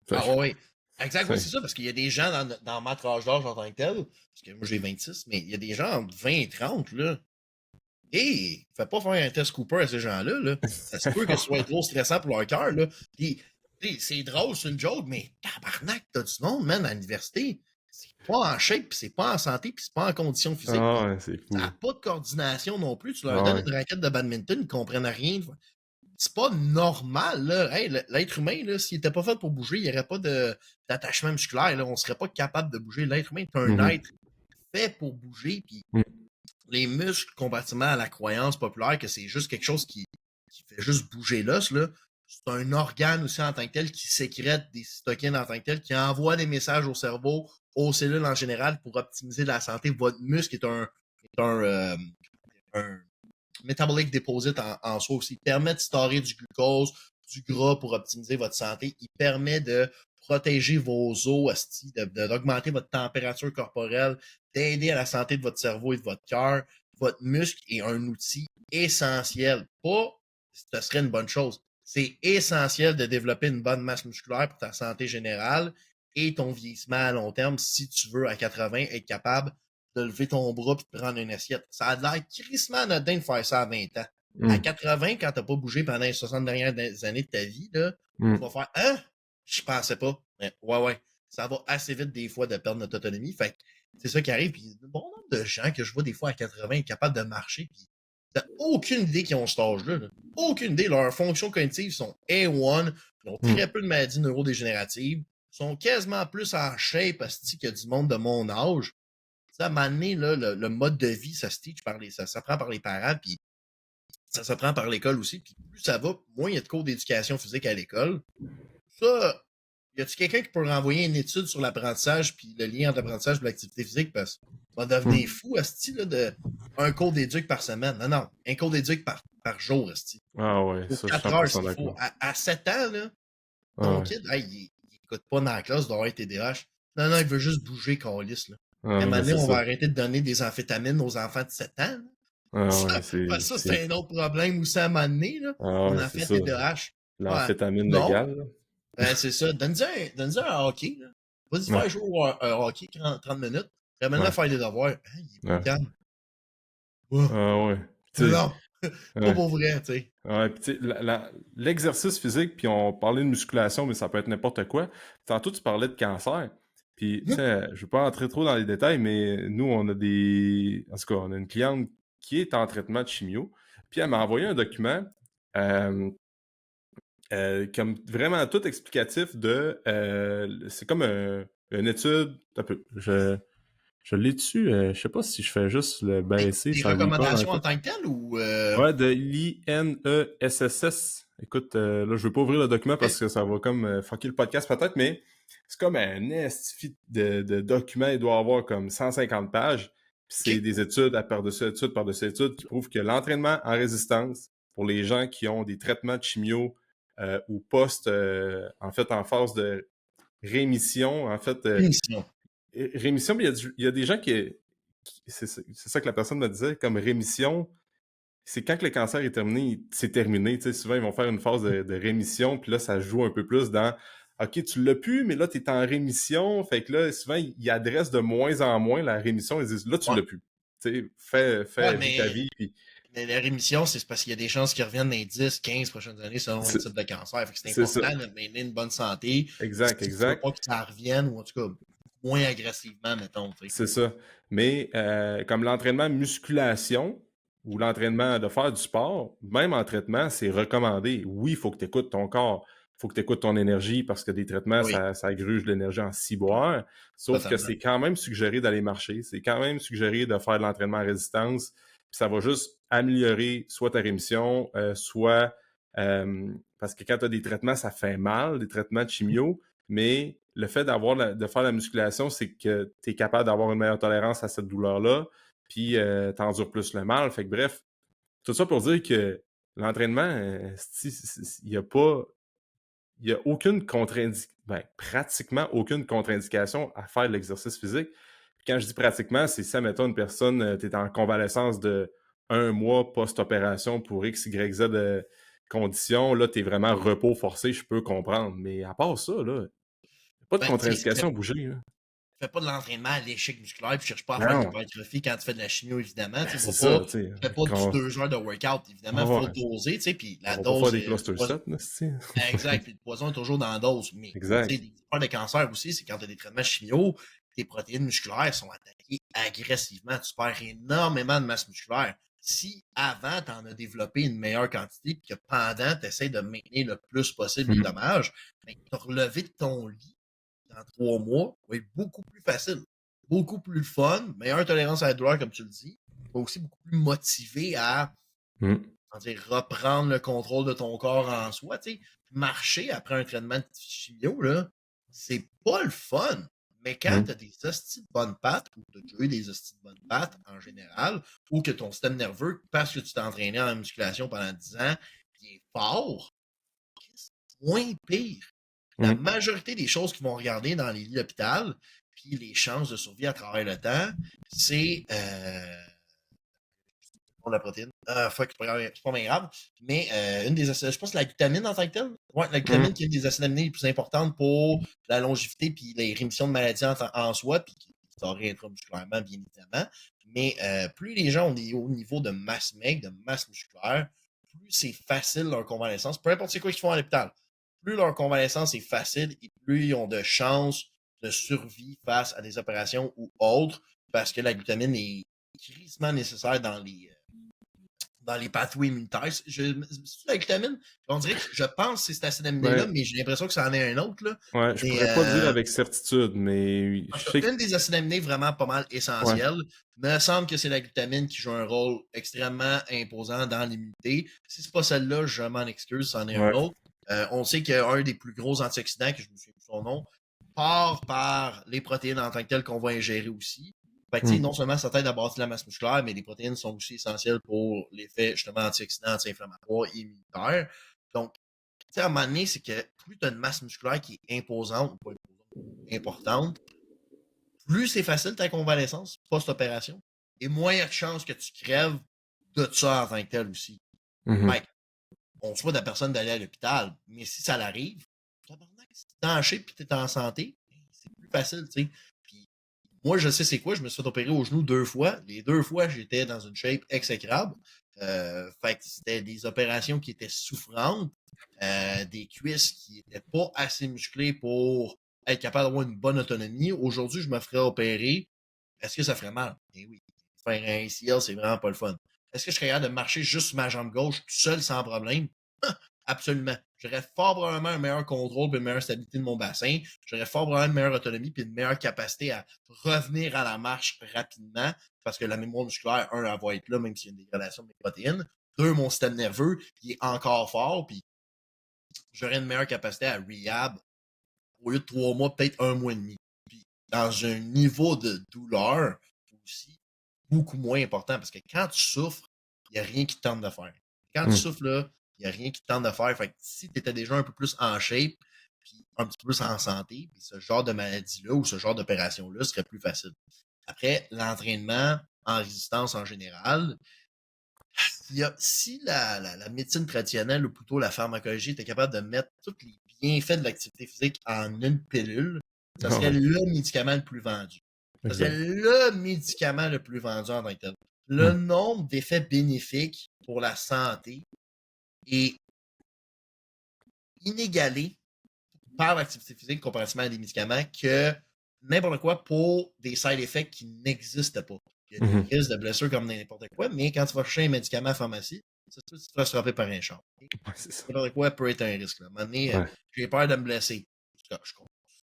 Fait Ah que, oui, exact, oui, c'est- c'est ça, parce qu'il y a des gens dans ma tranche d'âge en tant que tel, parce que moi j'ai 26, mais il y a des gens entre 20 et 30, là. Hey, fais pas faire un test Cooper à ces gens-là, là. Ça se peut que ce soit trop stressant pour leur cœur, là. Puis, c'est drôle, c'est une joke, mais tabarnak, t'as du monde, man, à l'université. C'est pas en shape, pis c'est pas en santé, pis c'est pas en condition physique, Ah pis ouais, c'est ça fou. n'a pas de coordination non plus. Tu leur Ah donnes ouais. une raquette de badminton, ils comprennent rien. C'est pas normal, là. Hey, l'être humain, là, s'il était pas fait pour bouger, il n'y aurait pas d'attachement musculaire, là. On serait pas capable de bouger. L'être humain est un Mhm. être fait pour bouger, puis Mm. les muscles, comparativement à la croyance populaire que c'est juste quelque chose qui fait juste bouger l'os, là, c'est un organe aussi en tant que tel qui sécrète des cytokines en tant que tel, qui envoie des messages au cerveau, aux cellules en général pour optimiser la santé. Votre muscle est un metabolic deposit en soi aussi. Il permet de storer du glucose, du gras pour optimiser votre santé. Il permet de protéger vos os, d'augmenter votre température corporelle, d'aider à la santé de votre cerveau et de votre cœur. Votre muscle est un outil essentiel. Pas, ce serait une bonne chose. C'est essentiel de développer une bonne masse musculaire pour ta santé générale et ton vieillissement à long terme si tu veux, à 80, être capable de lever ton bras et de prendre une assiette. Ça a l'air crissement anodin de faire ça à 20 ans. À Mm. 80, quand t'as pas bougé pendant les 60 dernières années de ta vie, là, tu vas faire « Hein? Je pensais pas. » Ouais. Ça va assez vite des fois de perdre notre autonomie. Fait que c'est ça qui arrive. Puis il y a un bon nombre de gens que je vois des fois à 80 être capables de marcher. Puis t'as aucune idée qu'ils ont cet âge-là. Là. Aucune idée. Leurs fonctions cognitives sont A1. Ils ont très peu de maladies neurodégénératives. Ils sont quasiment plus en shape que du monde de mon âge. Ça, à un moment donné, là, le mode de vie, ça se teach ça s'apprend par les parents, puis ça s'apprend par l'école aussi. Puis plus ça va, moins il y a de cours d'éducation physique à l'école. Ça, y a-tu quelqu'un qui peut renvoyer une étude sur l'apprentissage puis le lien entre l'apprentissage et l'activité physique? Parce qu'on va devenir fou, asti, là, de un cours d'éduc par semaine. Non, un cours d'éduc par jour, asti. Ah ouais, Pour ça, je suis 4 heures 100% s'il faut. d'accord. À 7 ans, là, Ah ton ouais. kid, hey, il écoute pas dans la classe, il doit avoir TDAH. Non, il veut juste bouger, câlisse, là. Ah À un moment ouais, donné, c'est on ça. va arrêter de donner des amphétamines aux enfants de 7 ans. Là. Ah ouais, Ça, c'est un autre problème aussi à un moment donné. Là. Ah On ouais, a c'est fait ça. TDAH. Ouais. L'amphétamine Non, légale, là. c'est ça. Donne-y un hockey. Là. Vas-y Ouais, faire jouer un hockey 30 minutes. Ramène-le ouais, faire des devoirs. Hein, il est pas ouais. calme. Ouais. Ah ouais. Tu sais, Non, pas ouais. pour vrai, tu sais. Ouais, puis tu sais, l'exercice physique, puis on parlait de musculation, mais ça peut être n'importe quoi. Tantôt, tu parlais de cancer. Puis, tu sais, je vais pas entrer trop dans les détails, mais nous, on a en tout cas, on a une cliente qui est en traitement de chimio. Puis, elle m'a envoyé un document euh, comme vraiment tout explicatif c'est comme une étude. Un peu. Je l'ai dessus. Je sais pas si je fais juste le baisser, Des ça lit pas dans le recommandations en coup. tant que telles ou. Ouais, de l'INESSS. Écoute, là, je vais pas ouvrir le document parce que ça va comme fucker le podcast peut-être, mais c'est comme un estifi de document. Il doit avoir comme 150 pages. Puis c'est OK. des études à par-dessus études qui prouvent que l'entraînement en résistance pour les gens qui ont des traitements de chimio ou en fait, en phase de rémission, en fait, Rémission. rémission, mais il y a des gens c'est ça que la personne me disait, comme rémission, c'est quand que le cancer est terminé, c'est terminé. Tu sais, souvent, ils vont faire une phase de rémission, puis là, ça joue un peu plus dans OK, tu l'as pu, mais là, tu es en rémission. Fait que là, souvent, ils adressent de moins en moins la rémission. Ils disent là, tu Ouais. l'as plus. Tu sais, Ouais, vis ta vie. Puis mais la rémission, c'est parce qu'il y a des chances qu'ils reviennent dans les 10, 15 prochaines années selon le c'est type de cancer. Fait que c'est c'est ça. important de maintenir une bonne santé Exact, si tu veux exact. pas que ça revienne, ou en tout cas moins agressivement, mettons. Tu sais. C'est ça. Mais comme l'entraînement musculation ou l'entraînement de faire du sport, même en traitement, c'est recommandé. Oui, il faut que tu écoutes ton corps. faut que tu écoutes ton énergie parce que des traitements, Oui, ça gruge l'énergie en ciboire. Sauf que totalement. c'est quand même suggéré d'aller marcher. C'est quand même suggéré de faire de l'entraînement à résistance. Puis ça va juste améliorer soit ta rémission, soit parce que quand tu as des traitements, ça fait mal, des traitements de chimio, mais le fait de faire la musculation, c'est que tu es capable d'avoir une meilleure tolérance à cette douleur-là, puis t'endures plus le mal. Fait que bref, tout ça pour dire que l'entraînement, il n'y a pas, il y a aucune contre-indication, ben, pratiquement aucune contre-indication à faire de l'exercice physique. Puis quand je dis pratiquement, c'est ça, mettons, une personne, tu es en convalescence de 1 mois post-opération pour X, Y, Z conditions, là, tu es vraiment repos forcé, je peux comprendre. Mais à part ça, là, il n'y a pas de Ben, tu sais, contre-indication à bouger. Là. fais pas de l'entraînement à l'échec musculaire, puis cherche pas à faire de Non, l'hypertrophie quand tu fais de la chimio, évidemment. ben, Tu sais, c'est ça, tu sais. fais pas du Quand 2 heures de workout, évidemment, il faut ouais, doser, tu sais, puis on la va pas faire dose des est. cluster sets, là, c'est- Exact, puis le poison est toujours dans la dose. Mais, tu sais, Exact. des peurs de cancer aussi, c'est quand tu as des traitements chimio, tes protéines musculaires sont attaquées agressivement. Tu perds énormément de masse musculaire. Si avant, tu en as développé une meilleure quantité, puis que pendant, tu essaies de maintenir le plus possible les Mhm. dommages, ben, te relever de ton lit dans 3 mois va être beaucoup plus facile, beaucoup plus fun, meilleure tolérance à la douleur, comme tu le dis, va aussi beaucoup plus motivé à Mhm. comment dire, reprendre le contrôle de ton corps en soi. Tu sais, marcher après un traitement de chimio, là, c'est pas le fun. Mais quand tu Mhm. as des hosties de bonnes pattes, ou tu as déjà eu des hosties de bonnes pattes en général, ou que ton système nerveux, parce que tu t'es entraîné en musculation pendant 10 ans, il est fort, c'est moins pire. La Mhm. majorité des choses qu'ils vont regarder dans les lits d'hôpital, puis les chances de survie à travers le temps, c'est pour la protéine. Fuck, c'est pas bien grave. Mais une des acides, je pense que la glutamine en tant que telle. Ouais, la glutamine Mhm. qui est une des acides aminés les plus importantes pour la longévité puis les rémissions de maladies en soi, puis qui s'aurait intramusculairement, bien évidemment. Mais plus les gens ont des hauts niveaux de masse maigre, de masse musculaire, plus c'est facile leur convalescence, peu importe c'est quoi qu'ils font à l'hôpital. Plus leur convalescence est facile et plus ils ont de chances de survie face à des opérations ou autres, parce que la glutamine est crissement nécessaire dans les pathways immunitaires. C'est la glutamine? On dirait que je pense que c'est cet acide aminé-là, Ben, mais j'ai l'impression que ça en est un autre. Là. ouais, je Mais pourrais pas dire avec certitude, mais en je tout sais cas, que une des acides aminés vraiment pas mal ouais. essentielles. Me semble que c'est la glutamine qui joue un rôle extrêmement imposant dans l'immunité. Si c'est pas celle-là, je m'en excuse, c'en est un Ouais. autre. On sait qu'un des plus gros antioxydants, que je me souviens de son nom, part par les protéines en tant que telles qu'on va ingérer aussi. Fait que, non Hmm. seulement ça t'aide à bâtir la masse musculaire, mais les protéines sont aussi essentielles pour l'effet justement antioxydant, anti-inflammatoire et immunitaire. Donc, à un moment donné, c'est que plus tu as une masse musculaire qui est imposante, ou pas imposante, importante, plus c'est facile ta convalescence post-opération, et moins il y a de chances que tu crèves de ça en tant que tel aussi. Mhm. Fait on souhaite à la personne d'aller à l'hôpital, mais si ça l'arrive, si t'es en shape et t'es en santé, c'est plus facile, tu sais. Puis moi, je sais c'est quoi, je me suis fait opérer au genou 2 fois. Les 2 fois, j'étais dans une shape exécrable. Fait que c'était des opérations qui étaient souffrantes, des cuisses qui étaient pas assez musclées pour être capable d'avoir une bonne autonomie. Aujourd'hui, je me ferais opérer. Est-ce que ça ferait mal? Eh oui. Faire un ACL, c'est vraiment pas le fun. Est-ce que je serais capable de marcher juste sur ma jambe gauche tout seul sans problème? Absolument. J'aurais fort probablement un meilleur contrôle et une meilleure stabilité de mon bassin. J'aurais fort probablement une meilleure autonomie et une meilleure capacité à revenir à la marche rapidement parce que la mémoire musculaire, un, elle va être là même s'il y a une dégradation de mes protéines. Deux, mon système nerveux, il est encore fort puis j'aurais une meilleure capacité à rehab au lieu de 3 mois, peut-être 1 mois et demi. Puis dans un niveau de douleur aussi beaucoup moins important parce que quand tu souffres, il n'y a rien qui te tente de faire. Quand tu Hmm. souffres, là, il n'y a rien qui te tente de faire. Fait que si tu étais déjà un peu plus en shape, puis un petit peu plus en santé, puis ce genre de maladie-là ou ce genre d'opération-là serait plus facile. Après, l'entraînement en résistance en général, si la médecine traditionnelle ou plutôt la pharmacologie était capable de mettre tous les bienfaits de l'activité physique en une pilule, ça Ah serait ouais, le médicament le plus vendu. Ça serait exact. le médicament le plus vendu en tant que tel. Le Hmm. nombre d'effets bénéfiques pour la santé est inégalé par l'activité physique comparativement à des médicaments que n'importe quoi pour des side effects qui n'existent pas. Il y a des Mhm. risques de blessures comme n'importe quoi, mais quand tu vas chercher un médicament à la pharmacie, Ça se peut que tu te fasses frapper par un char. Okay? Ouais, c'est ça. N'importe quoi peut être un risque. Là. À un moment donné, Ouais. j'ai peur de me blesser. C'est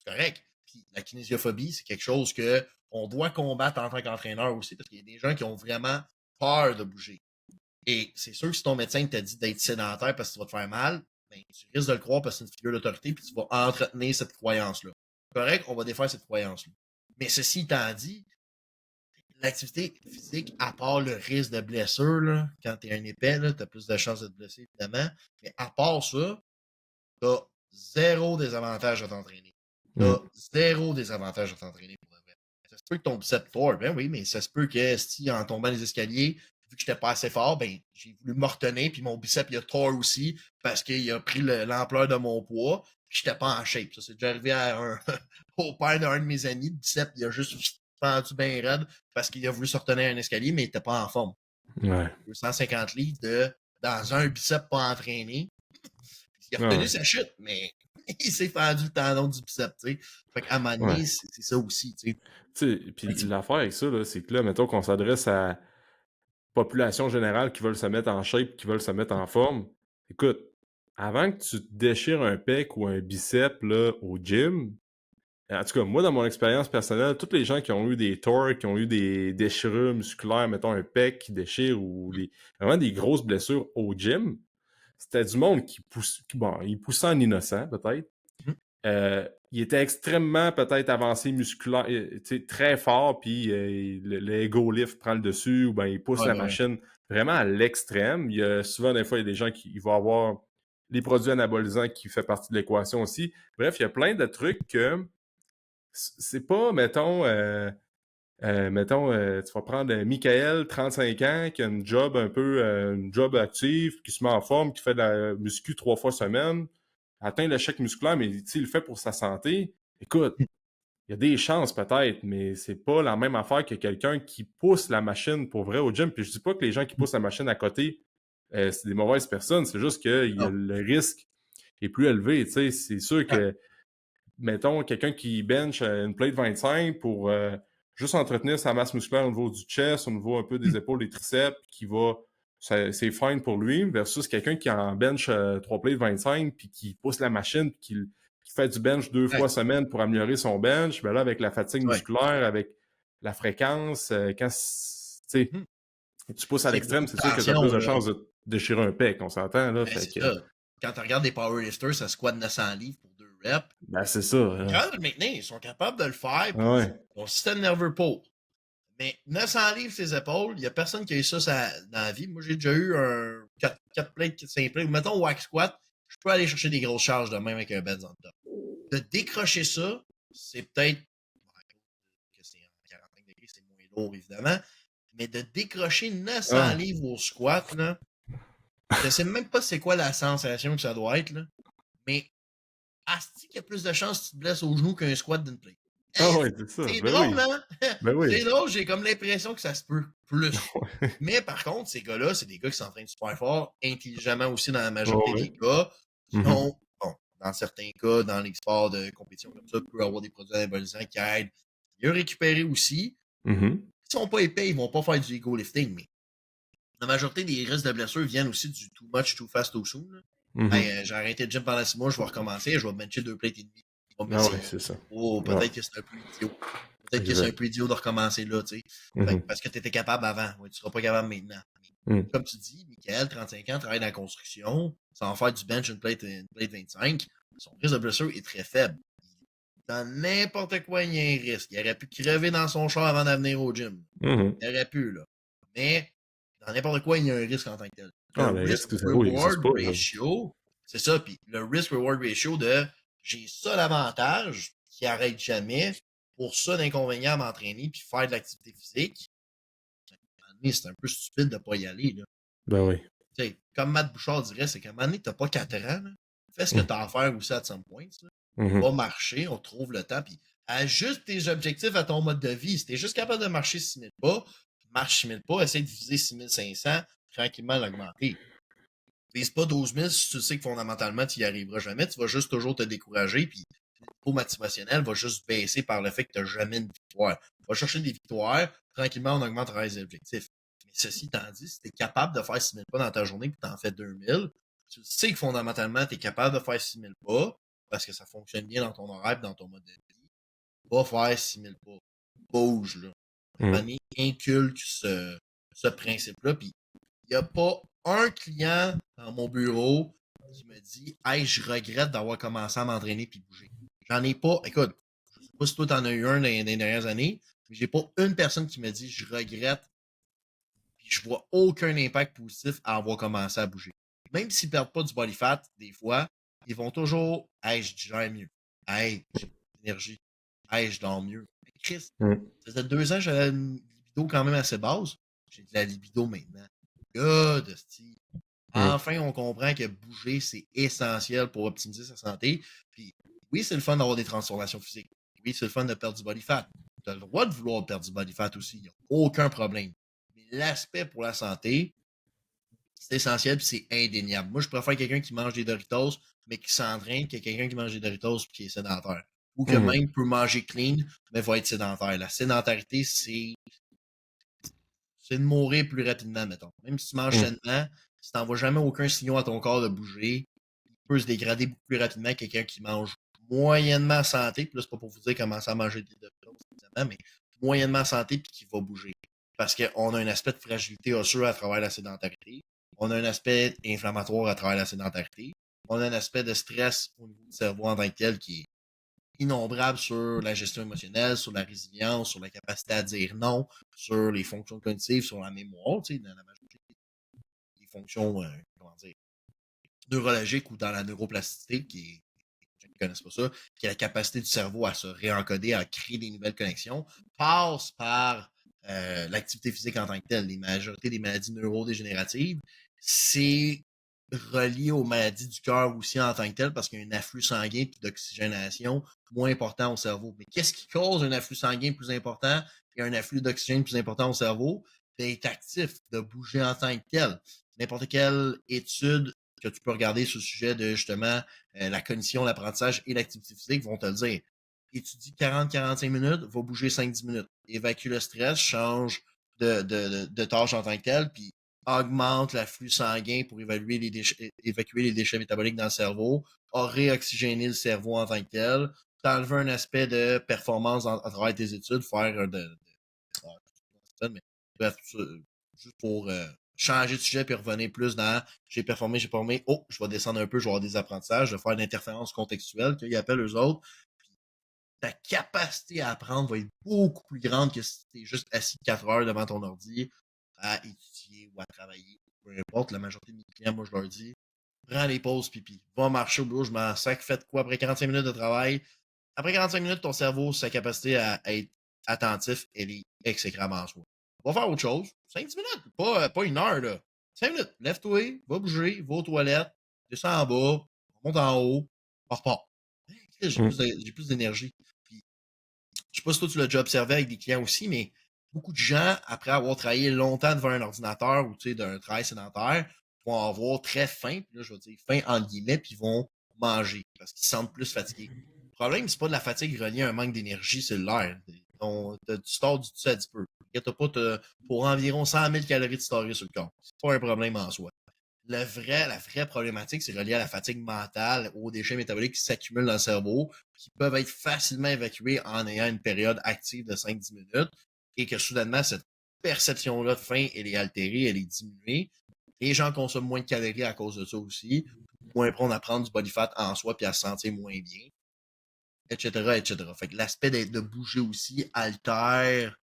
correct. Puis la kinésiophobie, c'est quelque chose que on doit combattre en tant qu'entraîneur aussi, parce qu'il y a des gens qui ont vraiment peur de bouger. Et c'est sûr que si ton médecin t'a dit d'être sédentaire parce que tu vas te faire mal, ben, tu risques de le croire parce que c'est une figure d'autorité, puis tu vas entretenir cette croyance-là. Correct, on va défaire cette croyance-là. Mais ceci étant dit, l'activité physique, à part le risque de blessure, là, quand tu es un épais, tu as plus de chances de te blesser, évidemment. Mais à part ça, tu as zéro désavantage à t'entraîner. Tu as zéro désavantage à t'entraîner pour le vrai. Ça se peut que ton biceps tord, ben oui, mais ça se peut que si en tombant les escaliers, vu que j'étais pas assez fort, ben j'ai voulu me retenir, puis mon biceps il a tord aussi parce qu'il a pris l'ampleur de mon poids, puis j'étais pas en shape. Ça, c'est déjà arrivé au père d'un de mes amis, le biceps, il a juste pendu bien raide parce qu'il a voulu se retenir un escalier, mais il était pas en forme. Ouais. 250 livres dans un biceps pas entraîné. Il a retenu sa chute, mais il s'est fendu le tendon du biceps, tu sais. Fait qu'à un moment donné, c'est ça aussi, tu sais. Tu sais, puis l'affaire avec ça, là, c'est que là, mettons qu'on s'adresse à population générale qui veulent se mettre en shape, qui veulent se mettre en forme. Écoute, avant que tu te déchires un pec ou un bicep là, au gym, en tout cas, moi, dans mon expérience personnelle, tous les gens qui ont eu des torts, qui ont eu des déchirures musculaires, mettons un pec qui déchire ou vraiment des grosses blessures au gym, c'était du monde qui pousse, bon, il poussait en innocent, peut-être. Il était extrêmement, peut-être, avancé musculaire, très fort, puis l'ego lift prend le dessus, ou ben il pousse la machine vraiment à l'extrême. Il y a souvent, des fois, il y a des gens qui vont avoir les produits anabolisants qui font partie de l'équation aussi. Bref, il y a plein de trucs que c'est pas, tu vas prendre Michael, 35 ans, qui a une job un peu, une job active, qui se met en forme, qui fait de la muscu 3 fois semaine, atteint l'échec musculaire, mais il le fait pour sa santé. Écoute, il y a des chances peut-être, mais c'est pas la même affaire que quelqu'un qui pousse la machine pour vrai au gym. Puis je dis pas que les gens qui poussent la machine à côté, c'est des mauvaises personnes, c'est juste que le risque est plus élevé. C'est sûr que mettons, quelqu'un qui bench une plate 25 pour juste entretenir sa masse musculaire au niveau du chest, au niveau un peu des épaules, des triceps, c'est fine pour lui, versus quelqu'un qui en bench 3 plates 25 puis qui pousse la machine, puis qui fait du bench 2 fois semaine pour améliorer son bench, ben là, avec la fatigue musculaire, avec la fréquence, tu pousses à l'extrême, c'est sûr que tu as plus de chances de déchirer un pec, on s'entend, là. Ben, c'est ça. Quand tu regardes des powerlifters, ça squat 900 livres pour 2 reps. Ben, c'est ça. Quand maintenant, ils sont capables de le faire, puis ton système nerveux pour. Mais 900 livres ses épaules, il n'y a personne qui a eu ça dans la vie. Moi, j'ai déjà eu un 4 plates, 5 plates. Mettons wax squat, je peux aller chercher des grosses charges de même avec un bench en top. De décrocher ça, c'est peut-être que c'est en 45 degrés, c'est moins lourd, évidemment. Mais de décrocher 900 livres au squat, là, je sais même pas c'est quoi la sensation que ça doit être, là. Mais asti qu'il y a plus de chances que tu te blesses au genou qu'un squat d'une plate. C'est ça. C'est ben drôle, oui. hein? Ben oui. C'est drôle, j'ai comme l'impression que ça se peut plus. Mais par contre, ces gars-là, c'est des gars qui s'entraînent super fort, intelligemment aussi dans la majorité des cas. Sinon, bon, dans certains cas, dans les sports de compétition comme ça, peut avoir des produits anabolisants qui aident mieux récupérer aussi. Ils sont pas épais, ils vont pas faire du ego lifting, mais la majorité des risques de blessures viennent aussi du too much, too fast, too soon. J'ai arrêté le gym pendant 6 mois, je vais recommencer, je vais bencher 2 plates et demi. C'est ça. Oh, peut-être que c'est un peu idiot. Peut-être que c'est un peu idiot de recommencer là, tu sais. Parce que tu étais capable avant. Ouais, tu seras pas capable maintenant. Mais, comme tu dis, Michael, 35 ans, travaille dans la construction, sans faire du bench une plate 25, son risque de blessure est très faible. Dans n'importe quoi, il y a un risque. Il aurait pu crever dans son char avant de venir au gym. Il aurait pu, là. Mais dans n'importe quoi, il y a un risque en tant que tel. Le risk-reward ratio, c'est ça. Puis le risk-reward ratio de j'ai ça d'avantage qui arrête jamais, pour ça d'inconvénient à m'entraîner puis faire de l'activité physique, c'est un peu stupide de pas y aller. Là. Ben oui. T'sais, comme Matt Bouchard dirait, c'est qu'à un moment donné, t'as pas 4 ans. Là. Fais ce que t'as à faire aussi à some point. Va marcher, on trouve le temps, puis ajuste tes objectifs à ton mode de vie. Si t'es juste capable de marcher 6000 pas, marche 6000 pas, essaie de viser 6500, tranquillement l'augmenter. Vise pas 12 000 si tu sais que fondamentalement, tu y arriveras jamais. Tu vas juste toujours te décourager, puis le niveau motivationnel va juste baisser par le fait que tu n'as jamais une victoire. Va chercher des victoires, tranquillement, on augmentera les objectifs. Mais Mais ceci étant dit, si tu es capable de faire 6 000 pas dans ta journée et tu en fais 2 000, tu sais que fondamentalement, tu es capable de faire 6 000 pas parce que ça fonctionne bien dans ton horaire et dans ton mode de vie. Va faire 6 000 pas. Bouge, là. À un moment donné, inculque ce principe-là. Puis, il n'y a pas un client dans mon bureau qui me dit hey, je regrette d'avoir commencé à m'entraîner puis bouger. J'en ai pas. Écoute, je sais pas si toi t'en as eu un dans les dernières années, mais j'ai pas une personne qui me dit je regrette puis je vois aucun impact positif à avoir commencé à bouger. Même s'ils perdent pas du body fat, des fois, ils vont toujours hey, je digère mieux. Hey, j'ai plus d'énergie. Hey, je dors mieux. Mais Chris, ça faisait 2 ans que j'avais une libido quand même assez basse. J'ai de la libido maintenant. God, Steve. Enfin, on comprend que bouger, c'est essentiel pour optimiser sa santé. Puis, oui, c'est le fun d'avoir des transformations physiques. Oui, c'est le fun de perdre du body fat. Tu as le droit de vouloir perdre du body fat aussi. Il n'y a aucun problème. Mais l'aspect pour la santé, c'est essentiel et c'est indéniable. Moi, je préfère quelqu'un qui mange des Doritos, mais qui s'entraîne, que quelqu'un qui mange des Doritos et qui est sédentaire. Ou que même peut manger clean, mais va être sédentaire. La sédentarité, c'est de mourir plus rapidement, mettons. Même si tu manges sainement, si tu n'envoies jamais aucun signal à ton corps de bouger, il peut se dégrader beaucoup plus rapidement que quelqu'un qui mange moyennement santé. Puis là, c'est pas pour vous dire commencer à manger des Doritos, mais moyennement santé puis qui va bouger. Parce qu'on a un aspect de fragilité osseuse à travers la sédentarité. On a un aspect inflammatoire à travers la sédentarité. On a un aspect de stress au niveau du cerveau en tant que tel qui est innombrable sur la gestion émotionnelle, sur la résilience, sur la capacité à dire non, sur les fonctions cognitives, sur la mémoire, tu sais, dans la majorité des fonctions, comment dire, neurologiques ou dans la neuroplasticité, qui est, les gens qui ne connaissent pas ça, qui est la capacité du cerveau à se réencoder, à créer des nouvelles connexions, passe par l'activité physique en tant que telle. Les majorités des maladies neurodégénératives, c'est relié aux maladies du cœur aussi en tant que tel parce qu'il y a un afflux sanguin et d'oxygénation moins important au cerveau. Mais qu'est-ce qui cause un afflux sanguin plus important et un afflux d'oxygène plus important au cerveau? D'être actif, de bouger en tant que tel. N'importe quelle étude que tu peux regarder sur le sujet de justement la cognition, l'apprentissage et l'activité physique vont te le dire. Étudie 40-45 minutes, va bouger 5-10 minutes. Évacue le stress, change de tâche en tant que tel, puis augmente l'afflux sanguin pour évacuer les déchets métaboliques dans le cerveau, a réoxygéné le cerveau en tant que tel, t'enlever un aspect de performance à travers tes études, faire mais bref, juste pour changer de sujet puis revenir plus dans j'ai performé, oh, je vais descendre un peu, je vais avoir des apprentissages, je vais faire d'interférences contextuelles qu'ils appellent eux autres. Ta capacité à apprendre va être beaucoup plus grande que si tu es juste assis 4 heures devant ton ordi à étudier ou à travailler. Peu importe, la majorité de mes clients, moi, je leur dis, prends les pauses pipi, va marcher au bureau, je m'en sac, faites quoi après 45 minutes de travail. Après 45 minutes, ton cerveau, sa capacité à être attentif, elle est exécrable en soi. Va faire autre chose. 5-10 minutes, pas 1 heure, là. 5 minutes, lève-toi, va bouger, va aux toilettes, descends en bas, monte en haut, on repart. J'ai plus d'énergie. Je sais pas si toi tu l'as déjà observé avec des clients aussi, mais beaucoup de gens, après avoir travaillé longtemps devant un ordinateur ou d'un travail sédentaire, vont avoir très faim, puis là je vais dire faim entre guillemets, puis vont manger parce qu'ils se sentent plus fatigués. Le problème, c'est pas de la fatigue reliée à un manque d'énergie cellulaire. Tu stores du dessus à 10 peu. T'as pas pour environ 100 000 calories de storage sur le corps. C'est pas un problème en soi. La vraie problématique, c'est relié à la fatigue mentale, aux déchets métaboliques qui s'accumulent dans le cerveau, qui peuvent être facilement évacués en ayant une période active de 5-10 minutes, et que soudainement, cette perception-là de faim, elle est altérée, elle est diminuée. Les gens consomment moins de calories à cause de ça aussi, moins prendre à prendre du body fat en soi puis à se sentir moins bien, etc., etc. Fait que l'aspect de bouger aussi altère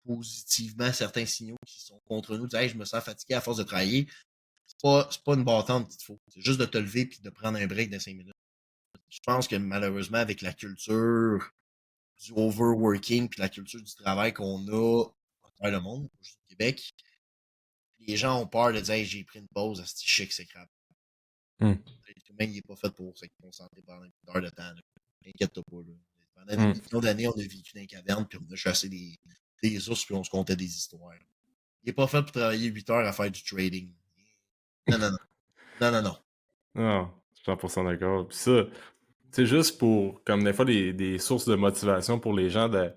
positivement certains signaux qui sont contre nous. Hey, je me sens fatigué à force de travailler. C'est pas une bâtante qu'il te faut. C'est juste de te lever et de prendre un break de 5 minutes. Je pense que malheureusement, avec la culture du overworking puis la culture du travail qu'on a à travers le monde, juste au Québec, les gens ont peur de dire hey, j'ai pris une pause, à ce chic, c'est grave. L'être humain, il n'est pas fait pour se concentrer pendant une heure de temps. Inquiète-toi pas. Là. Pendant des millions d'années, on a vécu dans les cavernes puis on a chassé des ours puis on se contait des histoires. Il n'est pas fait pour travailler 8 heures à faire du trading. Non, non, non. Non, non, non. Non, 100% d'accord. Puis ça, c'est juste pour, comme des fois, des sources de motivation pour les gens de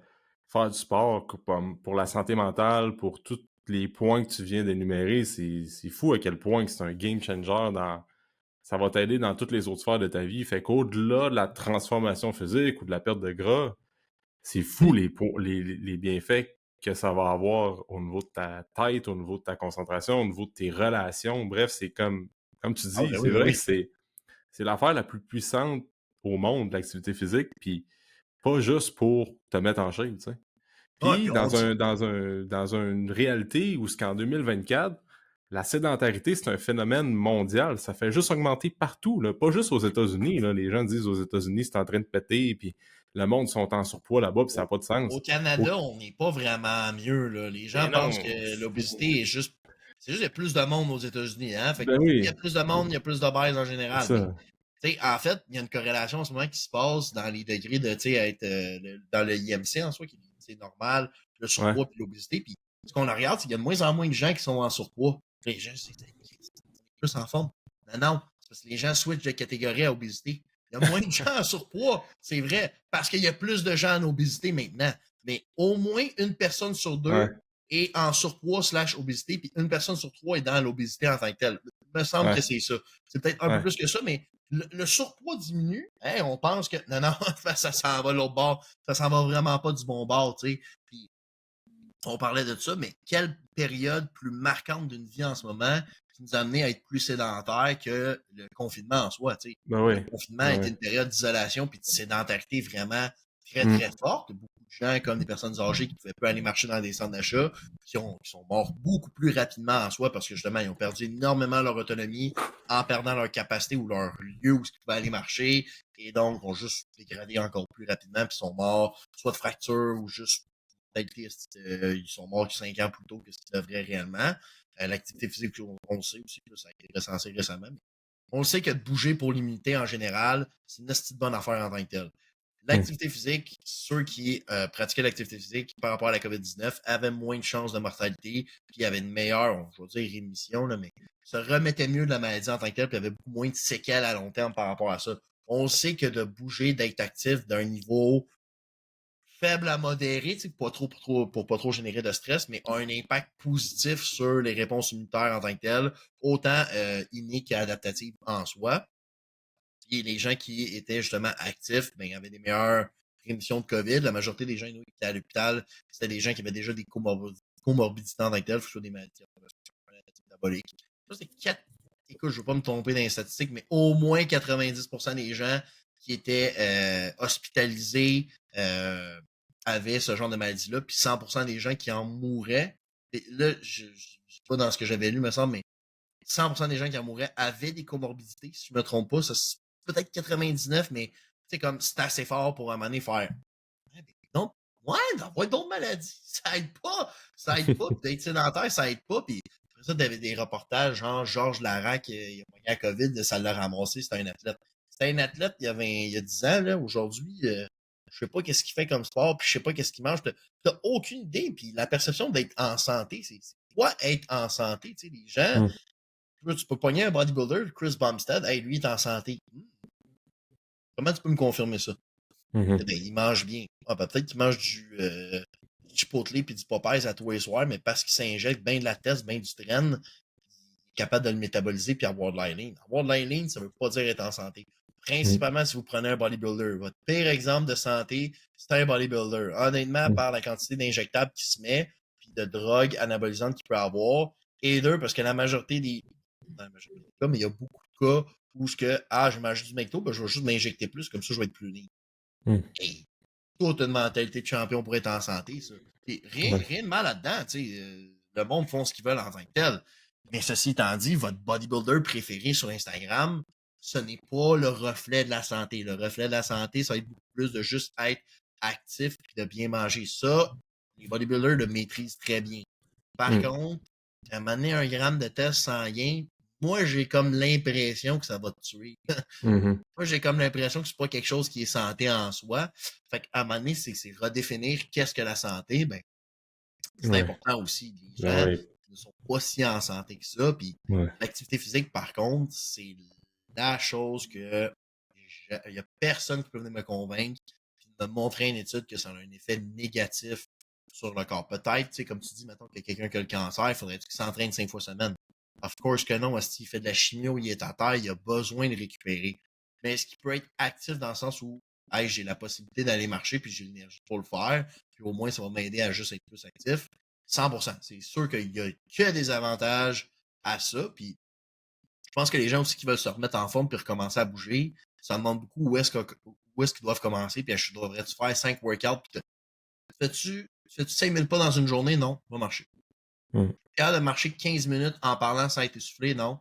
faire du sport, comme pour la santé mentale, pour tout les points que tu viens d'énumérer, c'est fou à quel point que c'est un game changer ça va t'aider dans toutes les autres sphères de ta vie. Fait qu'au-delà de la transformation physique ou de la perte de gras, c'est fou les bienfaits que ça va avoir au niveau de ta tête, au niveau de ta concentration, au niveau de tes relations. Bref, c'est comme tu Ah dis, ben c'est oui, vrai que oui. c'est l'affaire la plus puissante au monde, l'activité physique, puis pas juste pour te mettre en shape, tu sais. Ouais, puis Puis on dit. dans une réalité où ce qu'en 2024, la sédentarité, c'est un phénomène mondial. Ça fait juste augmenter partout, là, pas juste aux États-Unis. Là. Les gens disent aux États-Unis, c'est en train de péter, puis le monde sont en surpoids là-bas, puis ça n'a Au, pas de au sens. Au- Canada, on n'est pas vraiment mieux, là. Les gens Ben pensent non, que l'obésité est juste. C'est juste qu'il y a plus de monde aux États-Unis, hein. Fait que ben il y oui, a plus de monde, il y a plus d'obèses en c'est général. Mais ça. tu sais, en fait, il y a une corrélation en ce moment qui se passe dans les degrés de, tu sais, être dans le IMC en soi, qui est normal, le Ouais, surpoids puis l'obésité. Puis ce qu'on regarde, c'est qu'il y a de moins en moins de gens qui sont en surpoids. Les gens, c'est plus en forme. Non, non, c'est parce que les gens switchent de catégorie à obésité. Il y a moins de gens en surpoids, c'est vrai, parce qu'il y a plus de gens en obésité maintenant. Mais au moins une personne sur ouais, deux est en surpoids slash obésité, puis une personne sur trois est dans l'obésité en tant que telle. Il me semble que ouais, c'est ça. C'est peut-être un peu ouais. plus que ça, mais le surpoids diminue. Hein, on pense que non, non, ça s'en va l'autre bord. Ça s'en va vraiment pas du bon bord, tu sais. Puis on parlait de ça, mais quelle période plus marquante d'une vie en ce moment qui nous a amené à être plus sédentaire que le confinement en soi, tu sais. Ben Le oui, confinement ben était oui. une période d'isolation puis de sédentarité vraiment très, très Mm. forte. Beaucoup de gens, comme des personnes âgées qui ne pouvaient pas aller marcher dans des centres d'achat, qui sont morts beaucoup plus rapidement en soi parce que justement, ils ont perdu énormément leur autonomie en perdant leur capacité ou leur lieu où ils pouvaient aller marcher et donc ont juste dégradé encore plus rapidement puis sont morts soit de fractures ou juste ils sont morts 5 ans plus tôt que ce qu'ils devraient réellement. L'activité physique, on le sait aussi, ça a été recensé récemment. Mais on le sait que de bouger pour limiter en général, c'est une petite bonne affaire en tant que telle. Mm. L'activité physique, ceux qui pratiquaient l'activité physique par rapport à la COVID-19 avaient moins de chances de mortalité, puis avaient une meilleure, je veux dire, rémission, là, mais se remettaient mieux de la maladie en tant que telle, puis avaient beaucoup moins de séquelles à long terme par rapport à ça. On sait que de bouger, d'être actif d'un niveau faible à modéré, pour pas trop générer de stress, mais a un impact positif sur les réponses immunitaires en tant que telles, autant innées qu'adaptatives en soi. Et les gens qui étaient justement actifs, ben, avaient des meilleures rémissions de COVID. La majorité des gens qui étaient à l'hôpital, c'était des gens qui avaient déjà des comorbidités en tant que telles, que ce soit des maladies métaboliques. Ça, c'est quatre. Écoute, je ne veux pas me tromper dans les statistiques, mais au moins 90% des gens qui étaient hospitalisés avaient ce genre de maladie-là, puis 100% des gens qui en mouraient. Et là, je ne sais pas dans ce que j'avais lu, me semble, mais 100% des gens qui en mouraient avaient des comorbidités, si je me trompe pas. Ça, peut-être 99, mais c'est comme c'est assez fort pour un moment donné faire. Ouais, donc, ouais, d'avoir d'autres maladies, ça aide pas. Ça aide pas. Puis d'être sédentaire, ça aide pas. Puis après ça, t'avais des reportages, genre Georges Larac, il a pas la COVID, ça l'a ramassé, c'était un athlète. C'était un athlète il y a 10 ans, là. Aujourd'hui, je sais pas qu'est-ce qu'il fait comme sport, puis je sais pas qu'est-ce qu'il mange. T'as aucune idée. Puis la perception d'être en santé, c'est quoi être en santé? Tu sais, les gens, Mm. tu peux pogner un bodybuilder, Chris Bumstead, hey, lui, il est en santé. Comment tu peux me confirmer ça? Eh Mhm. ben, il mange bien. Ah, ben, peut-être qu'il mange du Chipotle puis du Popeyes à tous les soirs, mais parce qu'il s'injecte bien de la test, bien du train, il est capable de le métaboliser puis avoir de l'ailine. Avoir de l'ailine, ça veut pas dire être en santé. Mm. Principalement si vous prenez un bodybuilder. Votre pire exemple de santé, c'est un bodybuilder. Honnêtement, Mm. par la quantité d'injectables qu'il se met, puis de drogues anabolisantes qu'il peut avoir, et deux, parce que la majorité des. Dans la majorité des cas, mais il y a beaucoup de cas où je mange du McDo, ben, je vais juste m'injecter plus, comme ça je vais être plus libre. Mm. Hey, toute une mentalité de champion pour être en santé, ça. Et Ouais. rien de mal là-dedans, tu sais. Le monde font ce qu'ils veulent en tant que tel. Mais ceci étant dit, votre bodybuilder préféré sur Instagram, ce n'est pas le reflet de la santé. Le reflet de la santé, ça va être beaucoup plus de juste être actif et de bien manger. Ça, les bodybuilders le maîtrisent très bien. Par Mm. contre, à mener 1 gramme de test sanguin, moi, j'ai comme l'impression que ça va te tuer. Mhm. Moi, j'ai comme l'impression que c'est pas quelque chose qui est santé en soi. Fait qu'à un moment donné, c'est redéfinir qu'est-ce que la santé. Ben, c'est Ouais. important aussi. Les Ben gens oui. ne sont pas si en santé que ça. Puis Ouais. l'activité physique, par contre, c'est la chose que il y a personne qui peut venir me convaincre puis me montrer une étude que ça a un effet négatif sur le corps. Peut-être, tu sais, comme tu dis, mettons qu'il y a quelqu'un qui a le cancer, il faudrait qu'il s'entraîne 5 fois semaine. Of course que non, s'il fait de la chimio, il est à terre, il a besoin de récupérer. Mais est-ce qu'il peut être actif dans le sens où hey, j'ai la possibilité d'aller marcher puis j'ai l'énergie pour le faire, puis au moins ça va m'aider à juste être plus actif? 100%. C'est sûr qu'il y a que des avantages à ça. Puis je pense que les gens aussi qui veulent se remettre en forme puis recommencer à bouger, ça demande beaucoup où est-ce qu'ils doivent commencer. Puis je devrais-tu faire 5 workouts? Puis fais-tu 5000 pas dans une journée? Non, va marcher. Mm. Capable de marcher 15 minutes en parlant sans être essoufflé? Non.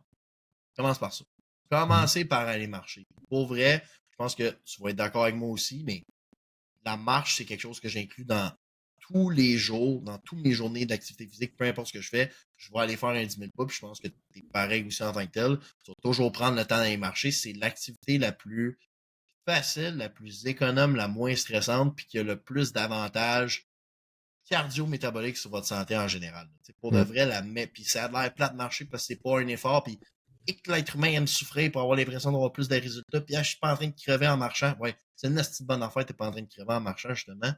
Commence par ça. Mm. Commencez par aller marcher. Pour vrai, je pense que tu vas être d'accord avec moi aussi, mais la marche, c'est quelque chose que j'inclus dans tous les jours, dans toutes mes journées d'activité physique, peu importe ce que je fais, je vais aller faire un 10 000 pas, puis je pense que tu es pareil aussi en tant que tel. Tu vas toujours prendre le temps d'aller marcher. C'est l'activité la plus facile, la plus économe, la moins stressante, puis qui a le plus d'avantages cardio-métaboliques sur votre santé en général. T'sais, pour de Mm. vrai, puis ça a l'air plat de marcher parce que c'est pas un effort, puis et que l'être humain aime souffrir pour avoir l'impression d'avoir plus de résultats, puis je suis pas en train de crever en marchant. Ouais, c'est une petite bonne affaire, t'es pas en train de crever en marchant, justement.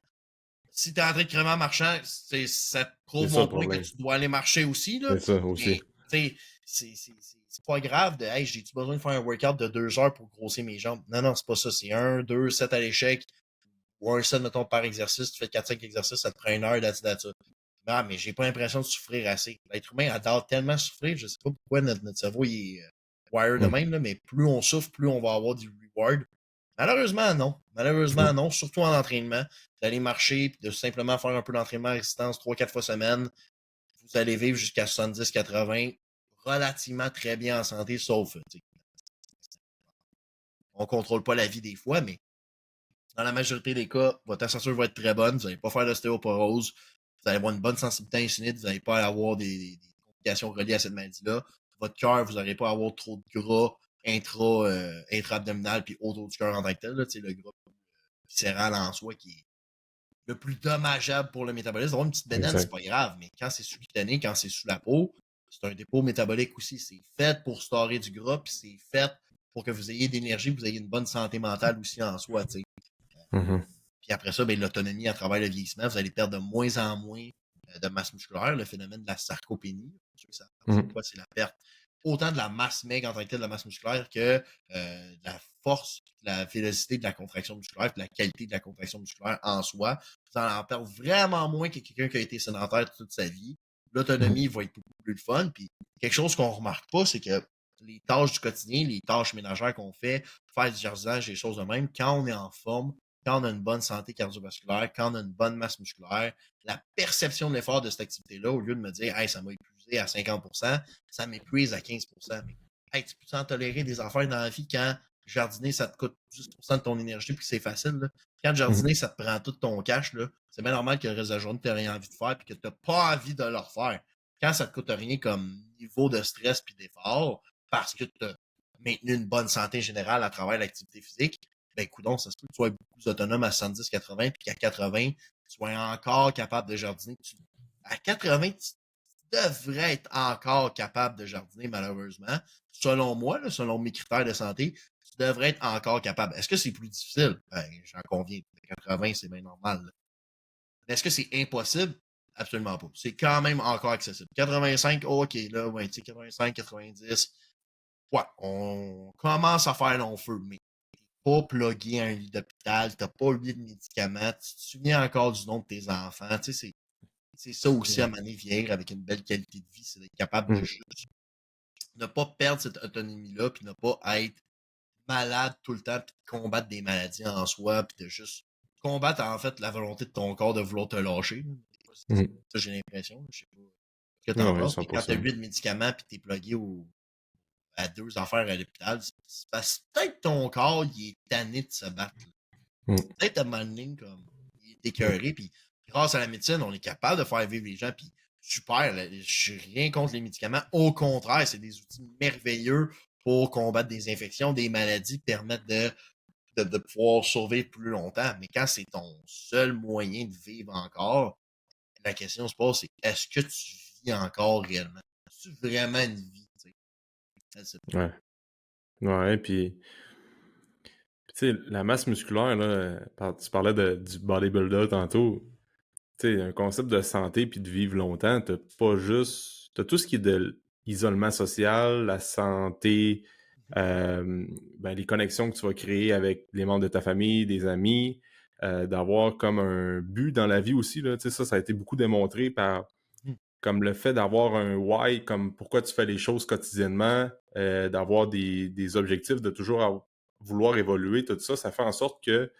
Si t'es en train de crever en marchant, ça te C'est prouve ça le mon point que problème. tu dois aller marcher aussi, là. C'est ça aussi. Mais, tu sais, c'est pas grave de, hey, j'ai-tu besoin de faire un workout de 2 heures pour grossir mes jambes? Non, non, c'est pas ça. C'est 1, 2, 7 à l'échec, ou un set, mettons, par exercice. Tu fais 4, 5 exercices, ça te prend 1 heure that's it. Non, mais j'ai pas l'impression de souffrir assez. L'être humain adore tellement souffrir, je sais pas pourquoi notre cerveau il est wired de Mm. même, là, mais plus on souffre, plus on va avoir du reward. Malheureusement, non. Malheureusement, Mm. non. Surtout en entraînement. D'aller marcher, puis de simplement faire un peu d'entraînement à résistance 3, 4 fois semaine, vous allez vivre jusqu'à 70, 80, relativement très bien en santé, sauf, on contrôle pas la vie des fois, mais dans la majorité des cas, votre ascenseur va être très bonne, vous n'allez pas faire d'ostéoporose, vous allez avoir une bonne sensibilité à l'insuline, vous n'allez pas avoir des complications reliées à cette maladie-là. Votre cœur, vous n'allez pas avoir trop de gras intra-abdominal puis autour du cœur en tant que tel, là, le gras viscéral en soi qui est le plus dommageable pour le métabolisme. Avoir une petite bédaine, c'est Exact. pas grave, mais quand c'est sous-cutané, quand c'est sous la peau, c'est un dépôt métabolique aussi. C'est fait pour storer du gras, puis c'est fait pour que vous ayez d'énergie, que vous ayez une bonne santé mentale aussi en soi, tu sais. Mhm. Puis après ça, ben, l'autonomie à travers le vieillissement, vous allez perdre de moins en moins de masse musculaire, le phénomène de la sarcopénie. C'est Mhm. quoi? C'est la perte autant de la masse maigre en tant que telle de la masse musculaire que de la force, de la vélocité de la contraction musculaire, de la qualité de la contraction musculaire en soi. Vous en perdez vraiment moins que quelqu'un qui a été sédentaire toute sa vie. L'autonomie Mhm. va être beaucoup plus fun. Puis quelque chose qu'on remarque pas, c'est que les tâches du quotidien, les tâches ménagères qu'on fait, faire du jardinage, des choses de même, quand on est en forme, quand on a une bonne santé cardiovasculaire, quand on a une bonne masse musculaire, la perception de l'effort de cette activité-là, au lieu de me dire, hey, ça m'a épuisé à 50%, ça m'épuise à 15%. Mais, hey, tu peux en tolérer des affaires dans la vie quand jardiner, ça te coûte 10% de ton énergie puis que c'est facile, là. Quand Mhm. jardiner, ça te prend tout ton cash, là. C'est bien normal que le reste de la journée, tu n'as rien envie de faire puis que tu n'as pas envie de le refaire. Quand ça te coûte rien comme niveau de stress puis d'effort, parce que tu as maintenu une bonne santé générale à travers l'activité physique, ben, coudonc, ça se peut que tu sois beaucoup plus autonome à 70, 80, puis qu'à 80, tu sois encore capable de jardiner. À 80, tu devrais être encore capable de jardiner, malheureusement. Selon moi, là, selon mes critères de santé, tu devrais être encore capable. Est-ce que c'est plus difficile? Ben, j'en conviens. 80, c'est bien normal, là. Est-ce que c'est impossible? Absolument pas. C'est quand même encore accessible. 85, OK, là, ouais, tu sais, 85, 90, ouais, on commence à faire long feu, mais pas plugué à un lit d'hôpital, t'as pas eu de médicaments, tu te souviens encore du nom de tes enfants, tu sais, c'est ça aussi à Ouais. mener vieillir avec une belle qualité de vie, c'est d'être capable de Mhm. juste ne pas perdre cette autonomie-là, puis ne pas être malade tout le temps, puis de combattre des maladies en soi, puis de juste combattre en fait la volonté de ton corps de vouloir te lâcher. Mhm. Ça, j'ai l'impression. Je sais pas ce que t'en Ah oui, penses, mais quand t'as 100%. 8 médicaments, puis t'es plugué à 2 affaires à l'hôpital, c'est parce que peut-être ton corps, il est tanné de se battre. Mhm. Peut-être à un moment donné, comme, il est écœuré, puis grâce à la médecine, on est capable de faire vivre les gens, puis super, je suis rien contre les médicaments. Au contraire, c'est des outils merveilleux pour combattre des infections, des maladies, permettre de pouvoir survivre plus longtemps. Mais quand c'est ton seul moyen de vivre encore, la question se pose, c'est est-ce que tu vis encore réellement? As-tu vraiment une vie? Tu sais? Ouais. Ouais, puis tu sais, la masse musculaire, là, tu parlais du bodybuilder tantôt. Tu sais, un concept de santé puis de vivre longtemps, t'as pas juste t'as tout ce qui est de l'isolement social, la santé, ben, les connexions que tu vas créer avec les membres de ta famille, des amis, d'avoir comme un but dans la vie aussi, là. Tu sais, ça a été beaucoup démontré par Mmh. comme le fait d'avoir un why, comme pourquoi tu fais les choses quotidiennement, d'avoir des objectifs, de toujours vouloir évoluer, tout ça, ça fait en sorte que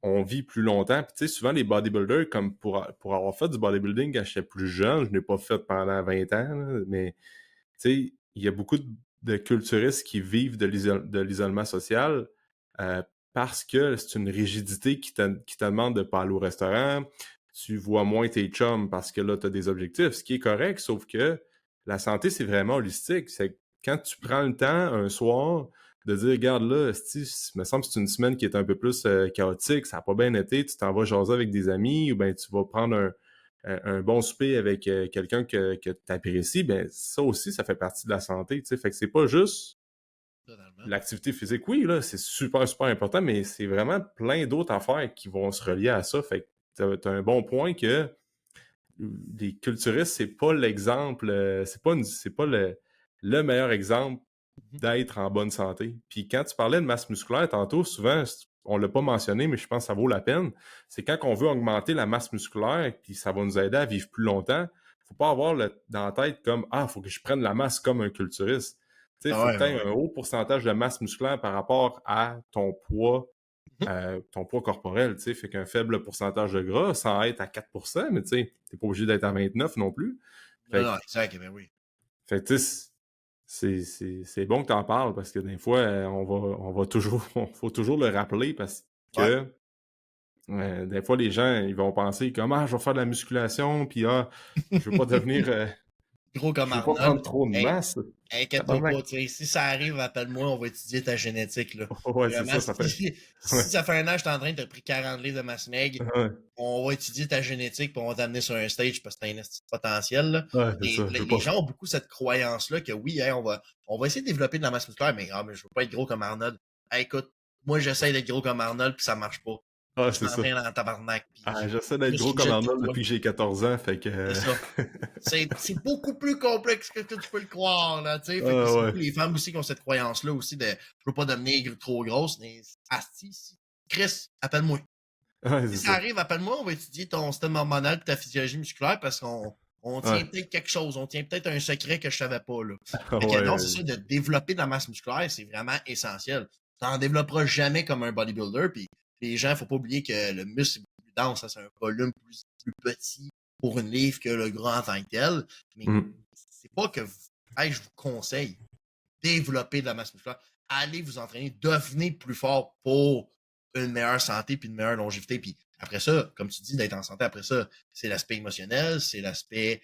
on vit plus longtemps. Puis tu sais, souvent les bodybuilders, comme pour avoir fait du bodybuilding quand j'étais plus jeune, je n'ai pas fait pendant 20 ans, là, mais tu sais, il y a beaucoup de culturistes qui vivent de l'isolement social euh, parce que c'est une rigidité qui te demande de pas aller au restaurant. Tu vois moins tes chums parce que là, tu as des objectifs, ce qui est correct, sauf que la santé, c'est vraiment holistique. C'est quand tu prends le temps un soir de dire, regarde là, il me semble que c'est une semaine qui est un peu plus chaotique, ça n'a pas bien été, tu t'en vas jaser avec des amis ou ben tu vas prendre un bon souper avec quelqu'un que tu apprécies, ben ça aussi, ça fait partie de la santé, tu sais. Fait que c'est pas juste Totalement. l'activité physique. Oui, là, c'est super, super important, mais c'est vraiment plein d'autres affaires qui vont se relier à ça. Fait que t'as un bon point que les culturistes, c'est pas l'exemple, c'est pas le meilleur exemple Mmh. d'être en bonne santé. Puis quand tu parlais de masse musculaire tantôt, souvent, on l'a pas mentionné, mais je pense que ça vaut la peine, c'est quand on veut augmenter la masse musculaire, puis ça va nous aider à vivre plus longtemps, faut pas avoir dans la tête comme « Ah, faut que je prenne la masse comme un culturiste ». Tu sais, Ah faut ouais, que tu ouais, aies ouais. un haut pourcentage de masse musculaire par rapport à Mmh. ton poids corporel, tu sais, fait qu'un faible pourcentage de gras, sans être à 4%, mais tu sais, t'es pas obligé d'être à 29 non plus. Non, Fait que non, exact, ben oui. tu sais, c'est bon que tu en parles parce que des fois, on va toujours, faut toujours le rappeler parce Ouais. que des fois, les gens, ils vont penser comme ah, je vais faire de la musculation, puis ah, je veux pas devenir, Gros comme je veux pas prendre Arnold. trop de Hey, masse. inquiète-toi Tabarnak. pas, tu sais, si ça arrive, appelle-moi, on va étudier ta génétique, là. Ouais, c'est Vraiment, ça, ça fait. si Ouais. ça fait un an que je suis en train de te pris 40 livres de masse maigre, Ouais, on va étudier ta génétique, puis on va t'amener sur un stage parce que t'as un esti de potentiel, là. ouais, c'est Et ça. Je veux les pas. gens ont beaucoup cette croyance-là que oui, hey, on va essayer de développer de la masse musculaire, mais je veux pas être gros comme Arnold. Hey, écoute, moi, j'essaie d'être gros comme Arnold, puis ça marche pas. Ah, Je c'est ça. m'entraîne en tabarnak, puis Ah, j'essaie je d'être me gros suis comme jeté Arnold toi. depuis que j'ai 14 ans, fait que. C'est ça. C'est beaucoup plus complexe que tu peux le croire, là, tu sais. Fait que Ah c'est ouais. beaucoup les femmes aussi qui ont cette croyance-là aussi de je veux pas devenir trop grosse, mais asti, Chris, appelle-moi. Ouais, Si c'est ça ça. arrive, appelle-moi, on va étudier ton système hormonal et ta physiologie musculaire parce qu'on tient Ouais. peut-être quelque chose, on tient peut-être un secret que je savais pas, là. Ah Fait que non, ouais. c'est ça, de développer de la masse musculaire, c'est vraiment essentiel. Tu n'en développeras jamais comme un bodybuilder, puis les gens, faut pas oublier que le muscle est beaucoup plus dense, hein, c'est un volume plus petit pour une livre que le gras en tant que tel, mais Mm. c'est pas que hey, je vous conseille, développer de la masse musculaire, allez vous entraîner, devenez plus fort pour une meilleure santé puis une meilleure longévité. Puis après ça, comme tu dis, d'être en santé, après ça, c'est l'aspect émotionnel, c'est l'aspect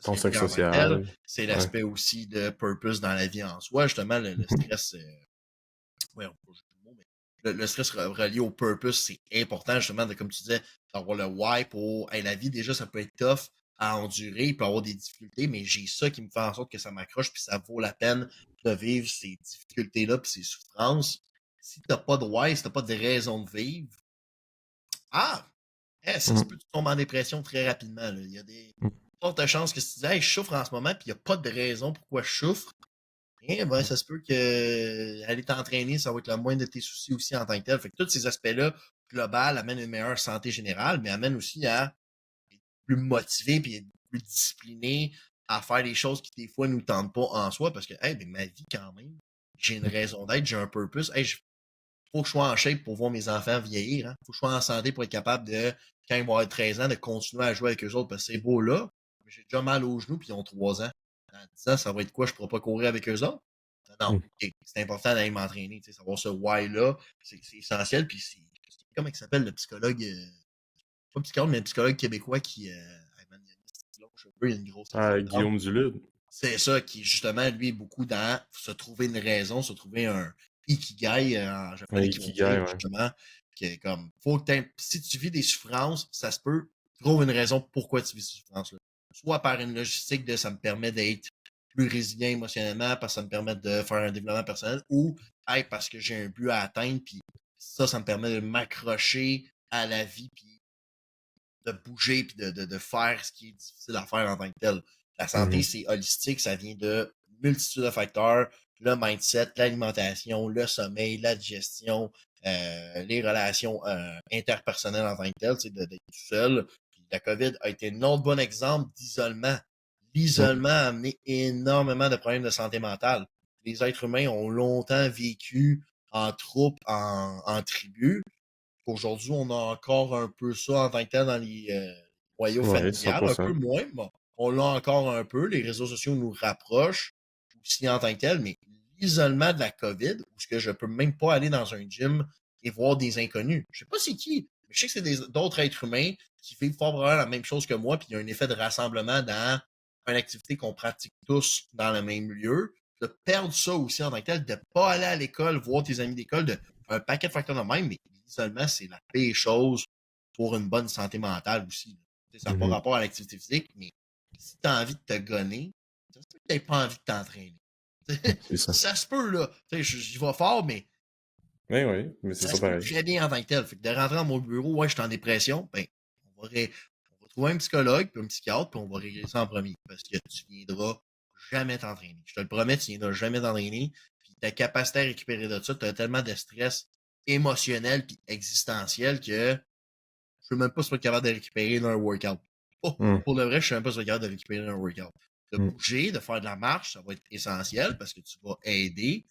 Ton cercle socialité en tant que tel, social. c'est Ouais. l'aspect aussi de purpose dans la vie en soi. Justement, le stress, ouais, on peut le mot, mais le stress relié au purpose, c'est important, justement, de, comme tu disais, d'avoir le why pour hey, la vie, déjà, ça peut être tough à endurer, il peut y avoir des difficultés, mais j'ai ça qui me fait en sorte que ça m'accroche, puis ça vaut la peine de vivre ces difficultés-là, puis ces souffrances. Si t'as pas de why, si t'as pas de raison de vivre, ah, ça se Mm. peut que tu tombes en dépression très rapidement. Là. Il y a des Mm. fortes chances que si tu dis, hey, je souffre en ce moment, puis il n'y a pas de raison pourquoi je souffre, eh ben, ça se peut que aller t'entraîner, ça va être le moindre de tes soucis aussi en tant que tel. Fait que tous ces aspects-là, global, amènent une meilleure santé générale, mais amènent aussi à être plus motivé puis être plus discipliné à faire des choses qui, des fois, nous tentent pas en soi parce que, hey, ben, ma vie, quand même, j'ai une raison d'être, j'ai un purpose. Hey, faut que je sois en shape pour voir mes enfants vieillir. Hein. Faut que je sois en santé pour être capable de, quand ils vont avoir 13 ans, de continuer à jouer avec eux autres parce que c'est beau là. Mais j'ai déjà mal aux genoux puis ils ont 3 ans. Dans 10 ans, ça va être quoi? Je pourrai pas courir avec eux autres? Non. Mm. Ok. C'est important d'aller m'entraîner. Savoir ce why-là, c'est essentiel. Puis c'est. Comment il s'appelle le psychologue? Pas psychologue, mais un psychologue québécois qui. Hey, man, il a une petite longue cheveux, il a une grosse tête. Ah, Guillaume Duluth. C'est ça qui, justement, lui, est beaucoup dans se trouver une raison, se trouver un ikigai en Un japonais qui vont Ikigai, dire, ouais. justement, que comme, faut que si tu vis des souffrances, ça se peut, trouve une raison pourquoi tu vis ces souffrances-là. Soit par une logistique de ça me permet d'être plus résilient émotionnellement, parce que ça me permet de faire un développement personnel, ou hey, parce que j'ai un but à atteindre, puis ça me permet de m'accrocher à la vie, puis de bouger puis de faire ce qui est difficile à faire en tant que tel. La santé, Mhm. c'est holistique, ça vient de multitude de facteurs, le mindset, l'alimentation, le sommeil, la digestion, les relations interpersonnelles en tant que telles, d'être tout seul. Puis la COVID a été un autre bon exemple d'isolement. Mhm. L'isolement a amené énormément de problèmes de santé mentale. Les êtres humains ont longtemps vécu en troupe, en tribu. Aujourd'hui, on a encore un peu ça en tant que tel dans les noyaux Ouais, familiales, un 100%. peu moins, mais on l'a encore un peu. Les réseaux sociaux nous rapprochent aussi en tant que tel, mais l'isolement de la COVID, où ce que je peux même pas aller dans un gym et voir des inconnus. Je sais pas c'est qui, mais je sais que c'est d'autres êtres humains qui vivent fort probablement la même chose que moi, puis il y a un effet de rassemblement dans une activité qu'on pratique tous dans le même lieu. De perdre ça aussi en tant que tel, de pas aller à l'école, voir tes amis d'école, de un paquet de facteurs de même, mais l'isolement, c'est la pire chose pour une bonne santé mentale aussi. Ça n'a pas Mhm. rapport à l'activité physique, mais si tu as envie de te gonner, ça se peut que tu pas envie de t'entraîner. C'est ça. Ça se peut, là. J'y vais fort, mais Oui, oui, mais c'est ça ça se peut pareil. très bien en tant que tel. Fait que de rentrer dans mon bureau, ouais, je suis en dépression, ben, on va trouver un psychologue, puis un psychiatre, puis on va régler ça en premier. Parce que tu viendras jamais t'entraîner. Je te le promets, tu viendras jamais t'entraîner. Puis ta capacité à récupérer de ça, tu as tellement de stress émotionnel puis existentiel que je suis même pas sûr capable de récupérer dans un workout. Oh, Mhm. pour le vrai, je suis même pas sûr capable de récupérer dans un workout. De Mhm. bouger, de faire de la marche, ça va être essentiel parce que tu vas aider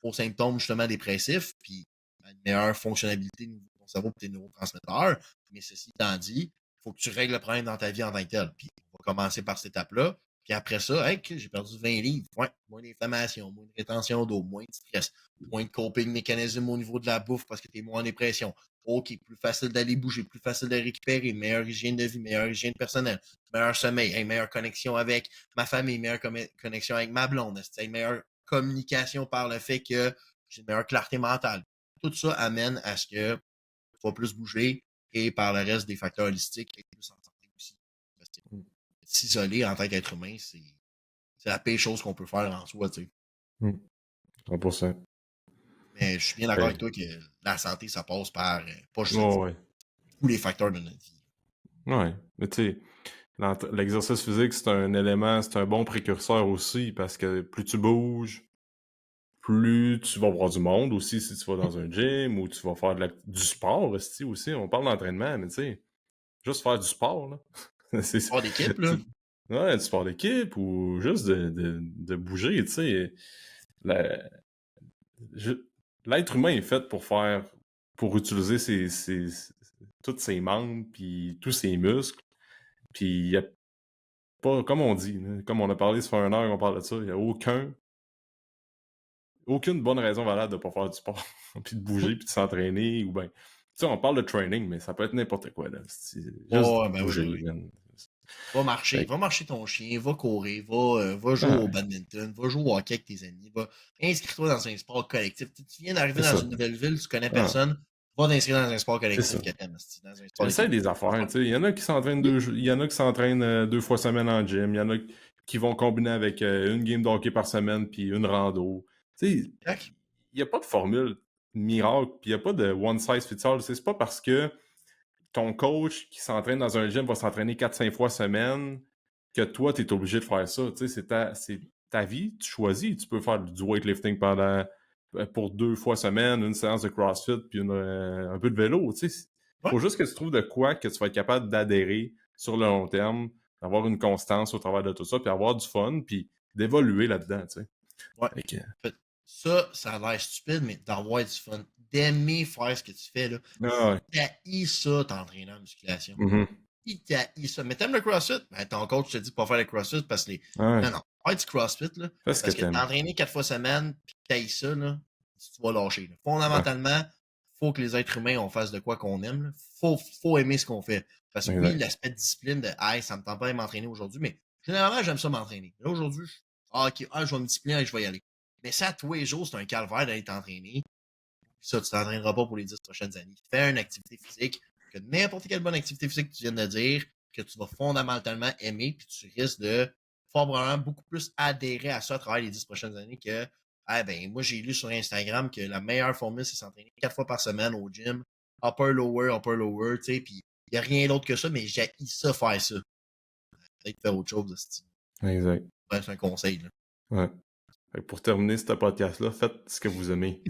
aux symptômes justement dépressifs, puis à une meilleure fonctionnalité de ton cerveau et tes neurotransmetteurs. Mais ceci étant dit, il faut que tu règles le problème dans ta vie en tant que tel. Puis on va commencer par cette étape-là. Puis après ça, hey, j'ai perdu 20 livres. Ouais, moins d'inflammation, moins de rétention d'eau, moins de stress, moins de coping mécanisme au niveau de la bouffe parce que tu es moins en dépression. OK, plus facile d'aller bouger, plus facile de récupérer, meilleure hygiène de vie, meilleure hygiène personnelle, meilleur sommeil, hey, meilleure connexion avec ma famille, meilleure connexion avec ma blonde, meilleure communication par le fait que j'ai une meilleure clarté mentale. Tout ça amène à ce que tu vas plus bouger et par le reste des facteurs holistiques et plus en santé aussi. Parce que s'isoler en tant qu'être humain, c'est la pire chose qu'on peut faire en soi, tu sais. Mhm. 100%. Mais je suis bien d'accord avec Hey. toi que la santé, ça passe par pas juste Ouais, ouais. tous les facteurs de notre vie. Ouais. Mais tu sais, l'exercice physique, c'est un élément, c'est un bon précurseur aussi parce que plus tu bouges, plus tu vas voir du monde aussi si tu vas dans un gym ou tu vas faire du sport aussi. On parle d'entraînement, mais tu sais, juste faire du sport, là. Sport d'équipe, là. Ouais, du sport d'équipe ou juste de bouger, tu sais. La- je- L'être humain est fait pour utiliser tous ses membres puis tous ses muscles. Puis il y a pas, comme on dit, là, comme on a parlé, ça fait 1 heure qu'on parle de ça, il n'y a aucune bonne raison valable de pas faire du sport, puis de bouger, puis de s'entraîner, ou ben, tu sais, on parle de training, mais ça peut être n'importe quoi, là. C'est juste Ouais, ben oui, ben bouger, oui. man. Va Fait marcher ton chien, va courir, va que, jouer au ouais, badminton, va jouer au hockey avec tes amis, va inscris-toi dans un sport collectif. Tu viens d'arriver c'est dans ça. une nouvelle ville, tu connais Ah, personne, va t'inscrire dans un sport c'est ça. collectif que t'aimes, dans un sport Essaye d'équipe. des affaires, tu sais. Il y en a qui s'entraînent il y en a qui s'entraînent 2 fois semaine en gym, il y en a qui vont combiner avec une game de hockey par semaine, puis une rando. Tu sais, Tac. il n'y a pas de formule miracle, puis il n'y a pas de one size fits all. C'est pas parce que ton coach qui s'entraîne dans un gym va s'entraîner 4-5 fois semaine que toi, tu es obligé de faire ça. Tu sais, c'est ta vie, tu choisis. Tu peux faire du weightlifting pour 2 fois semaine, une séance de CrossFit, puis un peu de vélo. Tu sais, Ouais, faut juste que tu trouves de quoi que tu vas être capable d'adhérer sur le long terme, d'avoir une constance au travers de tout ça, puis avoir du fun, puis d'évoluer là-dedans. Tu sais. ouais. Fait que- Fait, ça a l'air stupide, mais d'avoir du fun, d'aimer faire ce que tu fais, là. Ah Si ouais. t'haïs ça, t'entraîner en musculation. Mhm. Si t'haïs ça. Mais t'aimes le CrossFit? Ben, ton coach te dit de pas faire le CrossFit parce que Ouais. non, non. Faire du CrossFit, là. Fais ce que Parce que t'aimes. t'entraîner 4 fois semaine pis que t'haïs ça, là, tu vas lâcher, là. Ouais. Fondamentalement, faut que les êtres humains, on fasse de quoi qu'on aime, là. Faut aimer ce qu'on fait. Parce que oui, Exact. l'aspect de discipline de, hey, ça me tente pas de m'entraîner aujourd'hui, mais généralement, j'aime ça m'entraîner. Là, aujourd'hui, ok, je vais me discipliner et je vais y aller. Mais ça, tous les jours, c'est un calvaire d'aller t'entraîner. Ça, tu t'entraîneras pas pour les 10 prochaines années. Fais une activité physique, que n'importe quelle bonne activité physique que tu viens de dire, que tu vas fondamentalement aimer, puis tu risques de fort probablement beaucoup plus adhérer à ça à travers les 10 prochaines années que, ah ben, moi, j'ai lu sur Instagram que la meilleure formule, c'est s'entraîner 4 fois par semaine au gym, upper, lower, tu sais, puis Il n'y a rien d'autre que ça, mais j'ai ça faire ça. Peut-être faire autre chose, Exact. Ouais, c'est un conseil. Là. Ouais. Fait que pour terminer ce podcast-là, faites ce que vous aimez.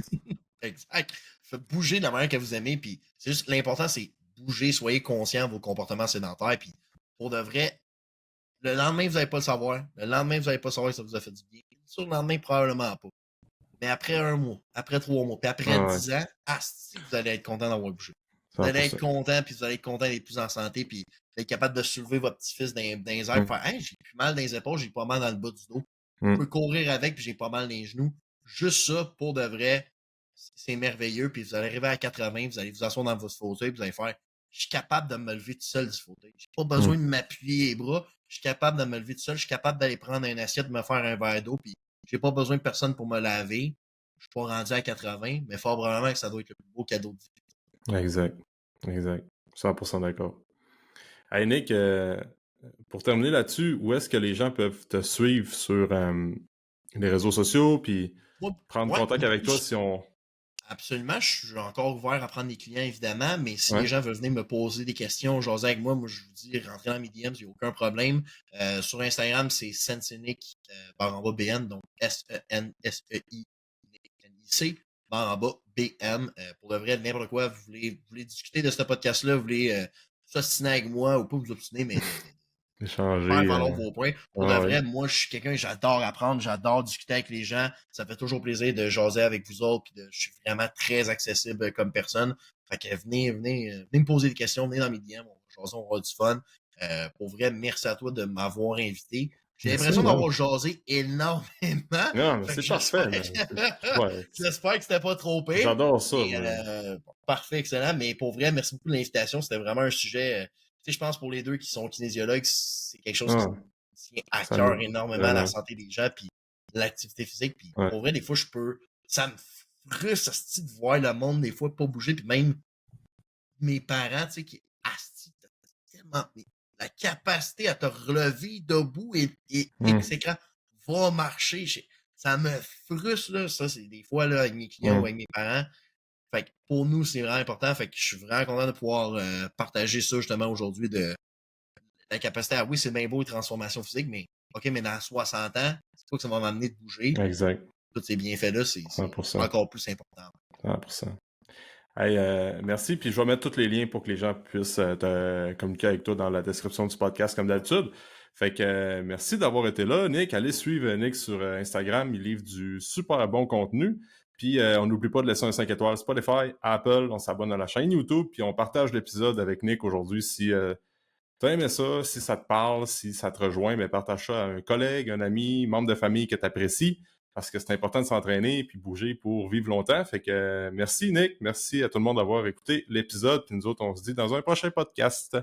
Exact. Faites bouger de la manière que vous aimez, puis c'est juste l'important, c'est bouger, soyez conscient de vos comportements sédentaires, puis pour de vrai, le lendemain, vous n'allez pas le savoir. Le lendemain, vous n'allez pas savoir que ça vous a fait du bien. Sur le lendemain, probablement pas. Mais après 1 mois, après 3 mois, puis après 10 ans, vous allez être content d'avoir bougé. Vous allez être content, puis vous allez être content d'être plus en santé, puis d'être capable de soulever votre petit-fils dans les airs, faire hey, j'ai plus mal dans les épaules, j'ai pas mal dans le bas du dos. Je peux courir avec, puis j'ai pas mal dans les genoux. Juste ça, pour de vrai, c'est merveilleux. Puis vous allez arriver à 80, vous allez vous asseoir dans votre fauteuil, puis vous allez faire je suis capable de me lever tout seul du fauteuil. J'ai pas besoin de m'appuyer les bras. Je suis capable de me lever tout seul. Je suis capable d'aller prendre un assiette, de me faire un verre d'eau, puis j'ai pas besoin de personne pour me laver. Je suis pas rendu à 80, mais fort probablement que ça doit être le plus beau cadeau de vie. Exact. Exact. 100% d'accord. Hey Nick, pour terminer là-dessus, où est-ce que les gens peuvent te suivre sur les réseaux sociaux, puis prendre contact avec toi si on... Absolument, je suis encore ouvert à prendre des clients, évidemment, mais si Ouais. les gens veulent venir me poser des questions, jaser avec moi, je vous dis, rentrez dans mes DMs, il n'y a aucun problème. Sur Instagram, c'est Sensenic, _BN, donc SENSEINIC, _BM. Pour de vrai, n'importe quoi, vous voulez discuter de ce podcast-là, vous voulez s'ostiner avec moi, ou pas vous obstiner, mais échanger. faire valoir vos points. Pour de vrai, ouais. moi, je suis quelqu'un, j'adore apprendre, j'adore discuter avec les gens. Ça fait toujours plaisir de jaser avec vous autres. Puis je suis vraiment très accessible comme personne. Fait que venez me poser des questions, venez dans mes DM, on va aura du fun. Pour vrai, merci à toi de m'avoir invité. J'ai l'impression d'avoir jasé énormément. Non, mais c'est parfait. J'espère que c'était pas trop pire. J'adore ça. Parfait, excellent. Mais pour vrai, merci beaucoup de l'invitation. C'était vraiment un sujet... Tu sais, je pense pour les deux qui sont kinésiologues, c'est quelque chose qui tient à cœur énormément la santé des gens, puis l'activité physique. Puis pour vrai, des fois, ça me frustre asti de voir le monde des fois pas bouger, puis même mes parents, tu sais, qui asti, tellement la capacité à te relever debout et exécrant va marcher. Ça me frustre, là. Ça, c'est des fois là, avec mes clients ou avec mes parents. Fait que pour nous, c'est vraiment important. Fait que je suis vraiment content de pouvoir partager ça justement aujourd'hui de la capacité à, oui, c'est bien beau les transformations physiques, mais OK, mais dans 60 ans, c'est pas que ça va m'amener de bouger. Exact. Tous ces bienfaits-là, c'est encore plus important. 100%. Hey, merci, puis je vais mettre tous les liens pour que les gens puissent te communiquer avec toi dans la description du podcast comme d'habitude. Fait que merci d'avoir été là, Nick. Allez suivre Nick sur Instagram, il livre du super bon contenu. Puis on n'oublie pas de laisser un 5 étoiles Spotify, Apple, on s'abonne à la chaîne YouTube, puis on partage l'épisode avec Nick aujourd'hui. Si t'as aimé ça, si ça te parle, si ça te rejoint, ben partage ça à un collègue, un ami, membre de famille que tu apprécies, parce que c'est important de s'entraîner et puis bouger pour vivre longtemps. Fait que merci Nick, merci à tout le monde d'avoir écouté l'épisode, puis nous autres, on se dit dans un prochain podcast.